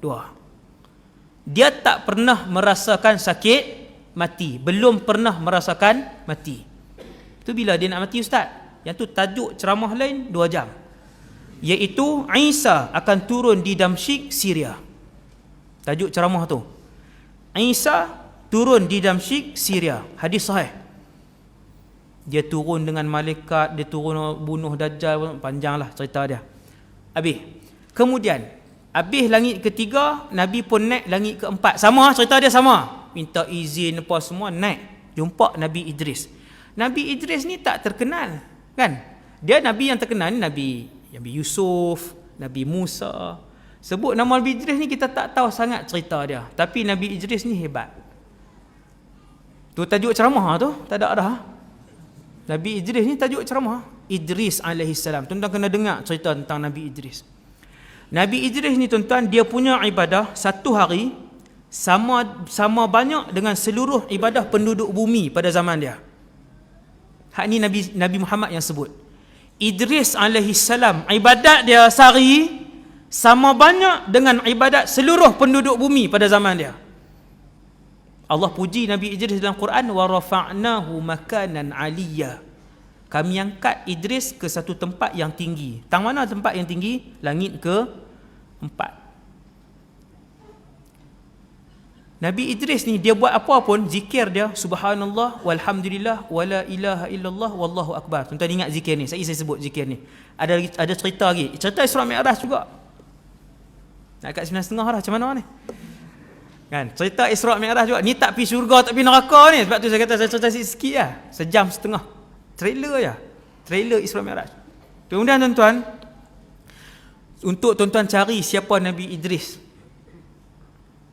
2. Dia tak pernah merasakan sakit mati, belum pernah merasakan mati. Itu bila dia nak mati ustaz? Yang tu tajuk ceramah lain 2 jam. Iaitu Isa akan turun di Damsyik, Syria. Tajuk ceramah tu. Isa turun di Damsyik, Syria. Hadis sahih. Dia turun dengan malaikat, dia turun bunuh Dajjal, panjanglah cerita dia. Habis. Kemudian, habis langit ketiga, Nabi pun naik langit keempat. Sama, cerita dia sama. Minta izin apa semua, naik. Jumpa Nabi Idris. Nabi Idris ni tak terkenal, kan? Dia Nabi yang terkenal ni Nabi Yusuf, Nabi Musa. Sebut nama Nabi Idris ni kita tak tahu sangat cerita dia. Tapi Nabi Idris ni hebat. Tu tajuk ceramah tu, tak ada dah. Nabi Idris ni tajuk ceramah. Idris alaihissalam. Tuan-tuan kena dengar cerita tentang Nabi Idris. Nabi Idris ni tuan-tuan, dia punya ibadah 1 hari sama banyak dengan seluruh ibadah penduduk bumi pada zaman dia. Hak ni Nabi Muhammad yang sebut. Idris alaihi salam, ibadat dia sehari sama banyak dengan ibadat seluruh penduduk bumi pada zaman dia. Allah puji Nabi Idris dalam Quran, wa rafa'nahu makanan aliyya. Kami angkat Idris ke satu tempat yang tinggi. Tang mana tempat yang tinggi? Langit ke-4. Nabi Idris ni dia buat apa pun, zikir dia subhanallah walhamdulillah wala ilaha illallah wallahu akbar. Tuan-tuan ingat zikir ni? Saya sebut zikir ni. Ada cerita lagi. Cerita Isra Mi'raj juga. Nak kat 9.30 dah, macam mana ni? Kan, cerita Isra Mi'raj juga. Ni tak pergi syurga, tak pergi neraka ni. Sebab tu saya kata saya cerita sikit lah. 1.5 jam. Trailer je. Trailer Isra Mi'raj. Kemudian tuan-tuan, untuk tuan-tuan cari siapa Nabi Idris.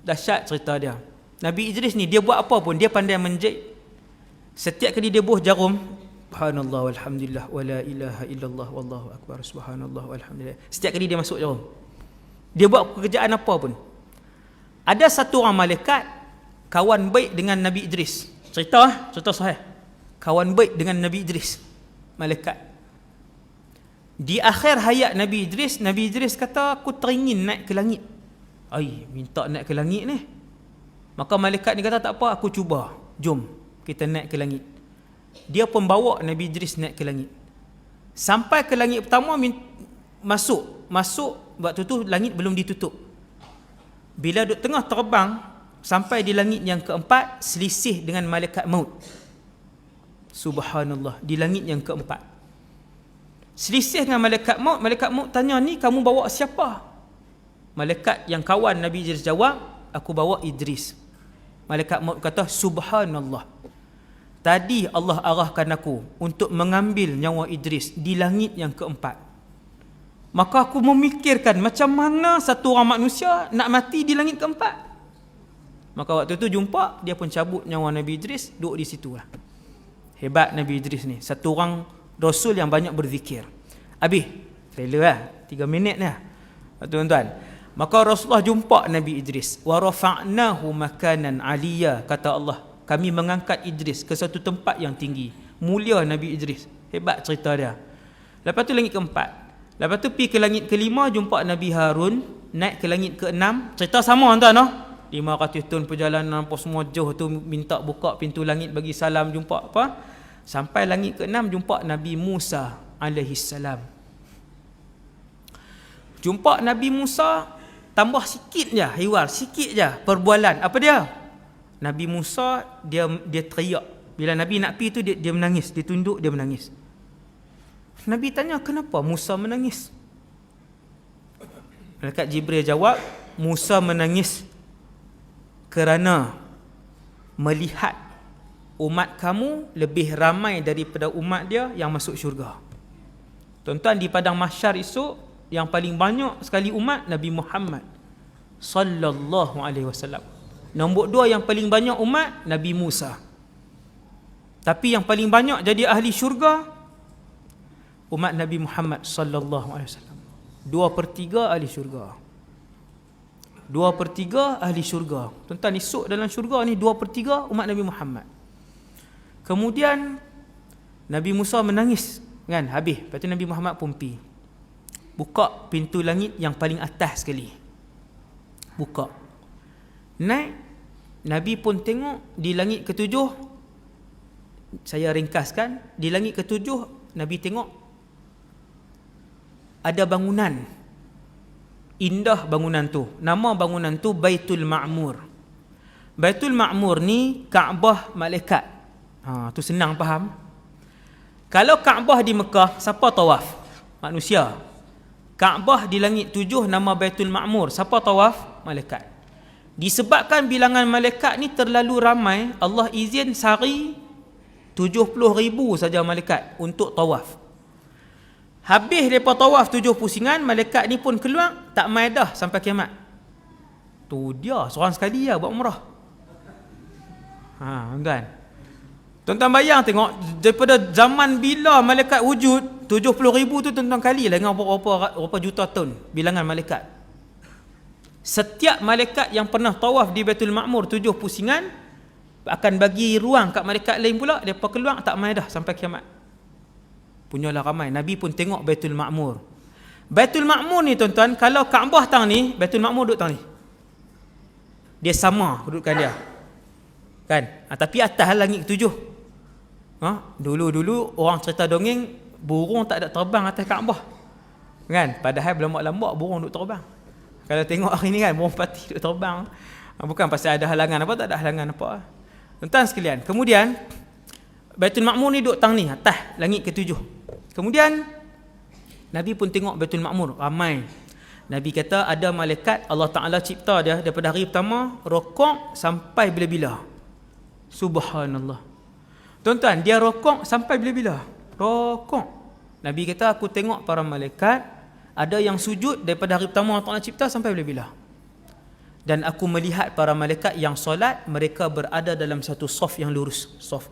Dahsyat cerita dia. Nabi Idris ni dia buat apa pun, dia pandai menjahit. Setiap kali dia buh jarum, subhanallah walhamdulillah wala ilaha illallah wallahu akbar, subhanallah walhamdulillah. Setiap kali dia masuk jarum, dia buat pekerjaan apa pun. Ada satu orang malaikat kawan baik dengan Nabi Idris. Cerita sahih. Kawan baik dengan Nabi Idris, malaikat. Di akhir hayat Nabi Idris kata, aku teringin naik ke langit. Minta naik ke langit ni. Maka malaikat ni kata, tak apa, aku cuba. Jom kita naik ke langit. Dia pun bawa Nabi Idris naik ke langit. Sampai ke langit pertama, masuk. Waktu tu langit belum ditutup. Bila duduk tengah terbang sampai di langit yang ke-4, selisih dengan malaikat maut. Subhanallah, di langit yang ke-4 selisih dengan malaikat maut. Malaikat maut tanya, ni kamu bawa siapa? Malaikat yang kawan Nabi Idris jawab, aku bawa Idris. Malaikat maut kata, subhanallah, tadi Allah arahkan aku untuk mengambil nyawa Idris di langit yang ke-4. Maka aku memikirkan, macam mana satu orang manusia nak mati di langit ke-4. Maka waktu tu jumpa, dia pun cabut nyawa Nabi Idris, duduk di situ lah. Hebat Nabi Idris ni, satu orang Rasul yang banyak berzikir. Habis trailer lah, 3 minit lah tuan-tuan. Maka Rasulullah jumpa Nabi Idris. Wa rafa'nahu makanan aliyya. Kata Allah, kami mengangkat Idris ke satu tempat yang tinggi. Mulia Nabi Idris. Hebat cerita dia. Lepas tu langit ke-4. Lepas tu pergi ke langit ke-5, jumpa Nabi Harun. Naik ke langit ke-6. Cerita sama tuan-tuan. 500 tahun perjalanan apa semua jauh tu, minta buka pintu langit bagi salam, jumpa apa. Sampai langit ke-6 jumpa Nabi Musa alaihi salam. Jumpa Nabi Musa, tambah sikit je hiwar, sikit je perbualan. Apa dia? Nabi Musa dia teriak. Bila Nabi nak pergi tu dia menangis, dia tunduk, dia menangis. Nabi tanya, kenapa Musa menangis? Malaikat Jibril jawab, Musa menangis kerana melihat umat kamu lebih ramai daripada umat dia yang masuk syurga. Tuan-tuan, di padang mahsyar esok, yang paling banyak sekali umat Nabi Muhammad sallallahu alaihi wasallam. Nombor 2 yang paling banyak umat Nabi Musa. Tapi yang paling banyak jadi ahli syurga umat Nabi Muhammad sallallahu alaihi wasallam. 2/3 ahli syurga. 2/3 ahli syurga. Tuan-tuan, esok dalam syurga ni 2/3 umat Nabi Muhammad. Kemudian Nabi Musa menangis kan, habis. Lepas tu Nabi Muhammad pun pergi buka pintu langit yang paling atas sekali. Buka. Naik. Nabi pun tengok di langit ke-7. Saya ringkaskan. Di langit ke-7, Nabi tengok ada bangunan. Indah bangunan tu. Nama bangunan tu Baitul Ma'mur. Baitul Ma'mur ni Kaabah malaikat. Tu senang faham. Kalau Kaabah di Mekah, siapa tawaf? Manusia. Kaabah di langit 7 nama Baitul Ma'mur. Siapa tawaf? Malaikat. Disebabkan bilangan malaikat ni terlalu ramai, Allah izin sehari 70,000 saja malaikat untuk tawaf. Habis mereka tawaf 7 pusingan, malaikat ni pun keluar, tak mai dah sampai kiamat. Tu dia, seorang sekali lah buat umrah. Kan? Tuan-tuan bayang tengok, daripada zaman bila malaikat wujud, 70,000 tu tuan-tuan kali lah dengan berapa juta tahun bilangan malaikat. Setiap malaikat yang pernah tawaf di Baitul Ma'mur 7 pusingan akan bagi ruang kat malaikat lain pula, depa keluar tak mai dah sampai kiamat. Punyalah ramai. Nabi pun tengok Baitul Ma'mur. Baitul Ma'mur ni tuan-tuan, kalau Kaabah tang ni, Baitul Ma'mur duduk tang ni. Dia sama kedudukan dia. Kan? Tapi atas langit ketujuh. Dulu-dulu orang cerita dongeng burung tak ada terbang atas Kaabah. Kan? Padahal berlambak-lambak burung duduk terbang. Kalau tengok hari ni kan, burung pati duduk terbang. Bukan pasal ada halangan apa, tak ada halangan apa. Tuan-tuan sekalian, kemudian Baitul Ma'mur ni duduk tang ni, atas langit ketujuh. Kemudian Nabi pun tengok Baitul Ma'mur, ramai. Nabi kata ada malaikat Allah Ta'ala cipta dia daripada hari pertama, rokok sampai bila-bila. Subhanallah. Tuan-tuan, dia rokok sampai bila-bila? Rokok. Nabi kata aku tengok para malaikat, ada yang sujud daripada hari pertama Allah Ta'ala cipta sampai bila-bila. Dan aku melihat para malaikat yang solat, mereka berada dalam satu saf yang lurus. Saf.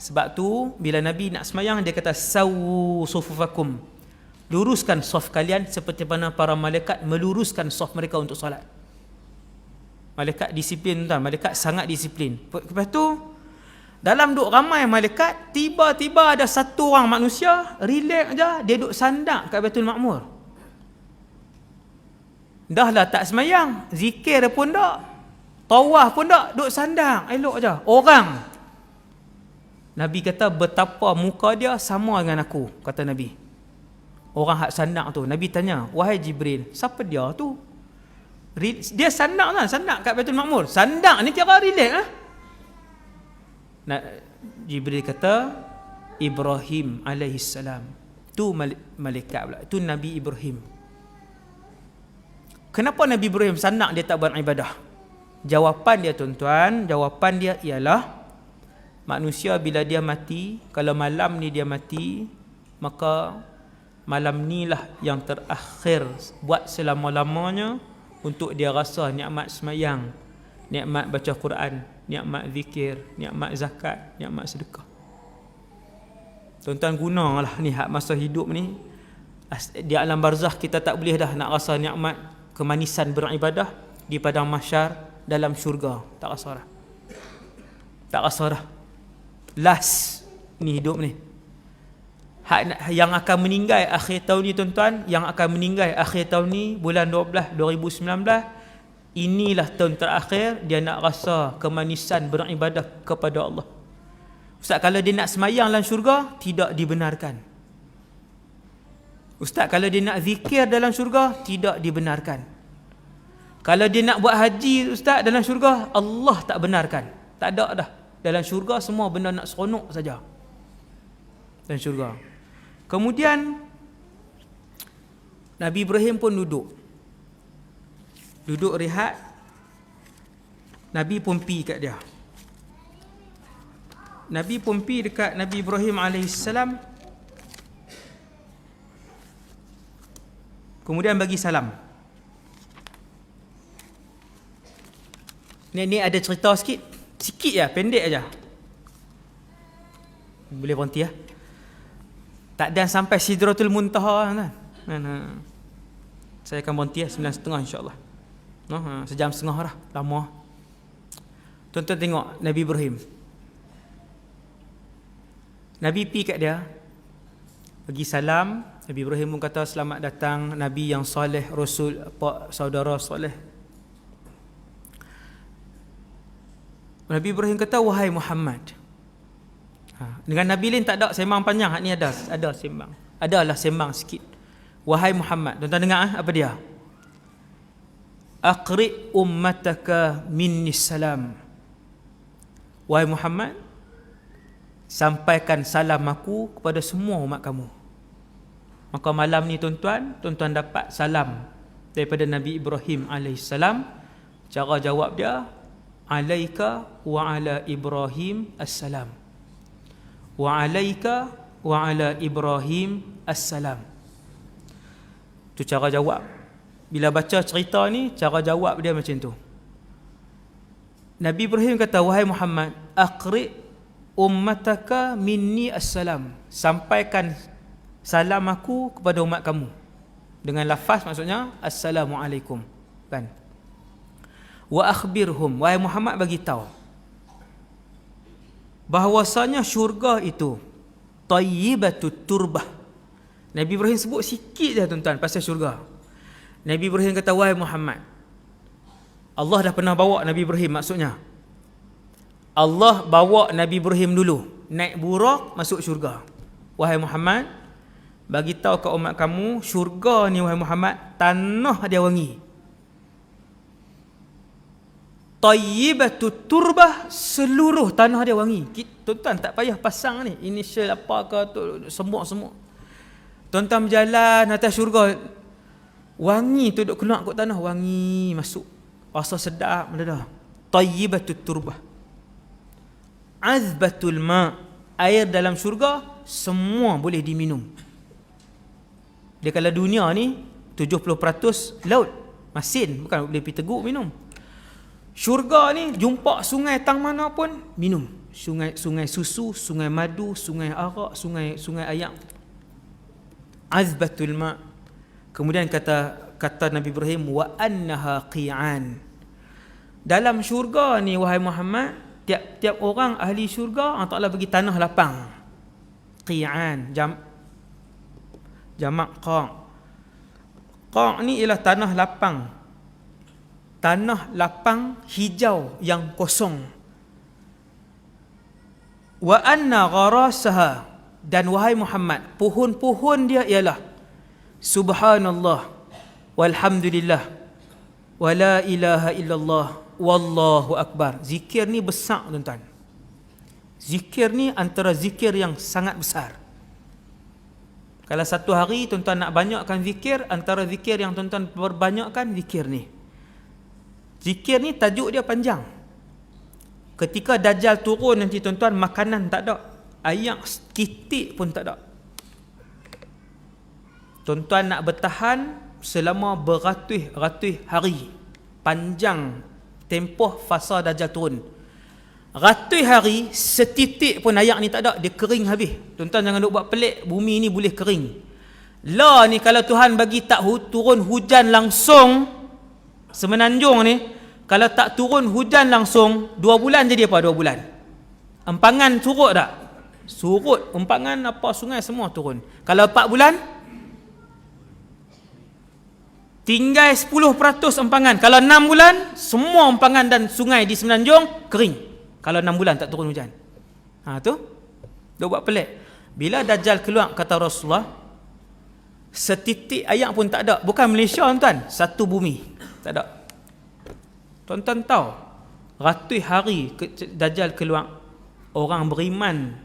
Sebab tu bila Nabi nak semayang, dia kata sawu sufufakum, luruskan saf kalian seperti mana para malaikat meluruskan saf mereka untuk solat. Malaikat disiplin tuan, malaikat sangat disiplin. Lepas tu dalam duk ramai malaikat, tiba-tiba ada satu orang manusia relax aja, dia duk sandak kat Baitul Ma'mur. Dah lah tak semayang, zikir pun tak, tawaf pun tak, duk sandang elok aja. Orang Nabi kata betapa muka dia sama dengan aku, kata Nabi. Orang hak sandang tu, Nabi tanya, wahai Jibril, siapa dia tu? Dia sandang kan, sandang kat Baitul Ma'mur. Sandang ni kira relax lah. Jibril kata Ibrahim alaihissalam. Tu malaikat pula, tu Nabi Ibrahim. Kenapa Nabi Ibrahim sandang dia tak beribadah? Jawapan dia tuan-tuan, jawapan dia ialah manusia bila dia mati, kalau malam ni dia mati, maka malam ni lah yang terakhir buat selama-lamanya untuk dia rasa nikmat semayang, nikmat baca Quran, nikmat zikir, nikmat zakat, nikmat sedekah. Tuan-tuan gunalah ni hak masa hidup ni. Di alam barzakh kita tak boleh dah nak rasa nikmat kemanisan beribadah di padang mahsyar dalam syurga. Tak rasa dah. Tak rasa dah. Last ni hidup ni. Hak yang akan meninggal akhir tahun ni tuan-tuan, yang akan meninggal akhir tahun ni bulan 12 2019, inilah tahun terakhir dia nak rasa kemanisan beribadah kepada Allah. Ustaz, kalau dia nak semayang dalam syurga, tidak dibenarkan. Ustaz, kalau dia nak zikir dalam syurga, tidak dibenarkan. Kalau dia nak buat haji, Ustaz, dalam syurga, Allah tak benarkan. Tak ada dah. Dalam syurga semua benda nak seronok saja. Dalam syurga. Kemudian Nabi Ibrahim pun duduk rehat. Nabi pun pi kat dia. Nabi pun pi dekat Nabi Ibrahim alaihissalam. Kemudian bagi salam. Ni ada cerita sikit ya, pendek aja. Boleh berhenti ya. Tak dan sampai Sidratul Muntaha kan. Saya akan berhenti ya 9.30 insya-Allah. Sejam setengah dah, lama. Tuan-tuan tengok Nabi Ibrahim. Nabi pi kat dia, bagi salam. Nabi Ibrahim pun kata selamat datang Nabi yang soleh, Rasul, saudara soleh. Nabi Ibrahim kata wahai Muhammad. Dengan Nabi lain tak ada sembang panjang, hak ni ada sembang. Adalah sembang sikit. Wahai Muhammad, tuan-tuan dengar apa dia? Aqri ummataka minni salam. Wahai Muhammad, sampaikan salam aku kepada semua umat kamu. Maka malam ni tuan-tuan dapat salam daripada Nabi Ibrahim alaihissalam. Cara jawab dia, alaika wa ala Ibrahim assalam. Wa alaika wa ala Ibrahim assalam. Tu cara jawab. Bila baca cerita ni, cara jawab dia macam tu. Nabi Ibrahim kata, wahai Muhammad, aqri ummataka minni assalam. Sampaikan salam aku kepada umat kamu. Dengan lafaz maksudnya Assalamualaikum, kan? Wa akhbirhum, wahai Muhammad bagi tahu bahawasanya syurga itu tayyibatut turbah. Nabi Ibrahim sebut sikit je tuan-tuan pasal syurga. Nabi Ibrahim kata, wahai Muhammad, Allah dah pernah bawa Nabi Ibrahim, maksudnya Allah bawa Nabi Ibrahim dulu naik burak masuk syurga. Wahai Muhammad, bagi tahu ke umat kamu, syurga ni wahai Muhammad, tanah dia wangi. Tayyibatut turbah, seluruh tanah dia wangi. Tuan-tuan tak payah pasang ni initial apa ke tu, semua. Tuan-tuan berjalan atas syurga, wangi tu duk keluar kat tanah, wangi masuk, rasa sedap mendadak. Tayyibatut turbah. Azbatul ma, air dalam syurga semua boleh diminum. Dia kalau dunia ni 70% laut, masin, bukan boleh pergi teguk minum. Syurga ni jumpa sungai tang mana pun minum. Sungai susu, sungai madu, sungai arak, sungai ayam. Azbatul ma. Kemudian kata Nabi Ibrahim, wa annaha qi'an. Dalam syurga ni wahai Muhammad, tiap orang ahli syurga Allah Taala bagi tanah lapang. Qi'an, jamak qa'. Qa' ni ialah tanah lapang. Tanah lapang hijau yang kosong. Wa anna gharasaha, dan wahai Muhammad, pohon-pohon dia ialah subhanallah walhamdulillah wala ilaha illallah wallahu akbar. Zikir ni besar tuan-tuan. Zikir ni antara zikir yang sangat besar. Kalau satu hari tuan-tuan nak banyakkan zikir, antara zikir yang tuan-tuan perbanyakkan zikir ni. Zikir ni tajuk dia panjang. Ketika Dajjal turun nanti tuan-tuan, makanan tak ada, air sekitik pun tak ada. Tuan-tuan nak bertahan selama beratus-ratus hari. Panjang tempoh fasa Dajjal turun. Ratus hari, setitik pun air ni tak ada, dia kering habis. Tuan-tuan jangan duk buat pelik, bumi ni boleh kering. Lah ni kalau Tuhan bagi tak turun hujan langsung, Semenanjung ni kalau tak turun hujan langsung 2 bulan jadi apa 2 bulan? Empangan surut tak? Surut, empangan apa sungai semua turun. Kalau 4 bulan tinggal 10% empangan. Kalau 6 bulan semua empangan dan sungai di Semenanjung kering. Kalau 6 bulan tak turun hujan. Tu dia buat pelik. Bila Dajjal keluar, kata Rasulullah, setitik air pun tak ada. Bukan Malaysia tuan, satu bumi tak ada. Tuan-tuan tahu, ratus hari Dajjal keluar, orang beriman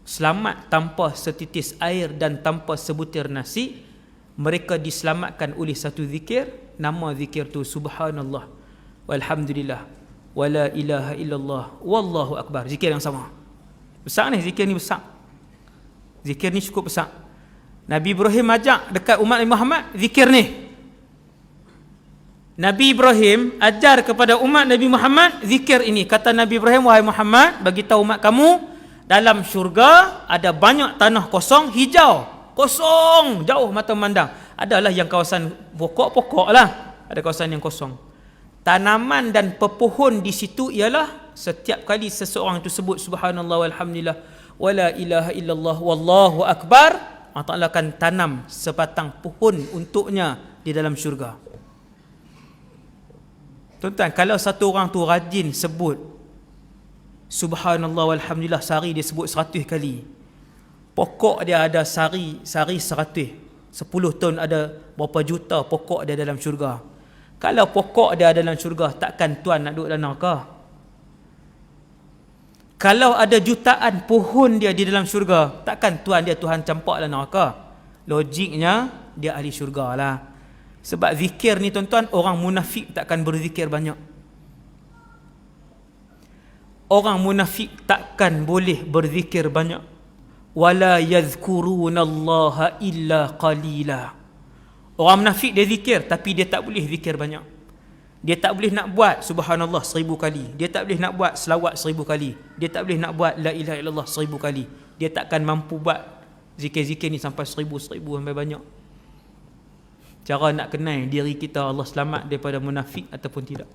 selamat tanpa setitis air dan tanpa sebutir nasi. Mereka diselamatkan oleh satu zikir. Nama zikir tu subhanallah walhamdulillah wala ilaha illallah wallahu akbar. Zikir yang sama. Besar ni, zikir ni besar. Zikir ni cukup besar. Nabi Ibrahim ajak dekat umat Nabi Muhammad zikir ni. Nabi Ibrahim ajar kepada umat Nabi Muhammad zikir ini. Kata Nabi Ibrahim, wahai Muhammad, bagi tahu umat kamu, dalam syurga ada banyak tanah kosong, hijau, kosong, jauh mata memandang. Adalah yang kawasan pokok-pokok lah, ada kawasan yang kosong. Tanaman dan pepohon di situ ialah setiap kali seseorang itu sebut subhanallah walhamdulillah wala ilaha illallah wallahu akbar, Allah Ta'ala akan tanam sebatang pohon untuknya di dalam syurga. Tuan-tuan, kalau satu orang tu rajin sebut subhanallah walhamdulillah sehari dia sebut 100 kali, pokok dia ada sehari 100, 10 tahun ada berapa juta pokok dia dalam syurga. Kalau pokok dia dalam syurga, takkan tuan nak duduk dalam neraka? Kalau ada jutaan pohon dia di dalam syurga, takkan tuan campak dalam neraka? Logiknya dia ahli syurga lah. Sebab zikir ni tuan-tuan, orang munafik takkan berzikir banyak. Orang munafik takkan boleh berzikir banyak. Wala yadhkurunallaha illa qalila. Orang munafik dia zikir, tapi dia tak boleh zikir banyak. Dia tak boleh nak buat subhanallah 1000 kali. Dia tak boleh nak buat selawat 1000 kali. Dia tak boleh nak buat la ilaha illallah 1000 kali. Dia takkan mampu buat zikir-zikir ni sampai 1000 sampai banyak. cara nak kenal diri kita Allah selamat daripada munafik ataupun tidak.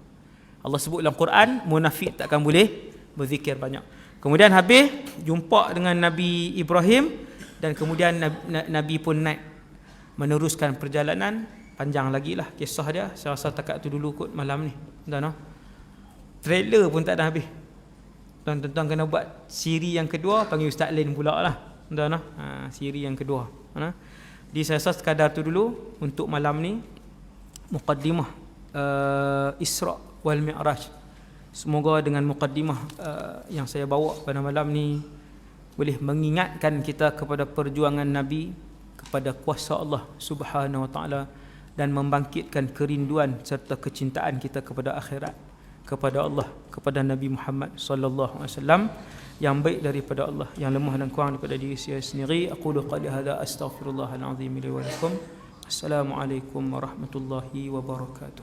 Allah sebut dalam Quran, munafik takkan boleh berzikir banyak. Kemudian habis jumpa dengan Nabi Ibrahim, dan kemudian Nabi pun naik meneruskan perjalanan. Panjang lagi lah kisah dia. Saya rasa takat tu dulu kot malam ni. Tuan-tuan, trailer pun tak dah habis. Tuan-tuan kena buat siri yang kedua, panggil Ustaz Lin pula lah. Tuan-tuan, siri yang kedua. Jadi saya rasa sekadar tu dulu untuk malam ni, muqaddimah Isra wal Mi'raj. Semoga dengan muqaddimah yang saya bawa pada malam ni boleh mengingatkan kita kepada perjuangan Nabi, kepada kuasa Allah Subhanahu wa taala, dan membangkitkan kerinduan serta kecintaan kita kepada akhirat, kepada Allah, kepada Nabi Muhammad sallallahu alaihi wasallam, yang baik daripada Allah, yang lemah dan kurang daripada diri saya sendiri. Aqulu qali hadza astaghfirullahal azim li wa lakum. Assalamualaikum warahmatullahi wabarakatuh.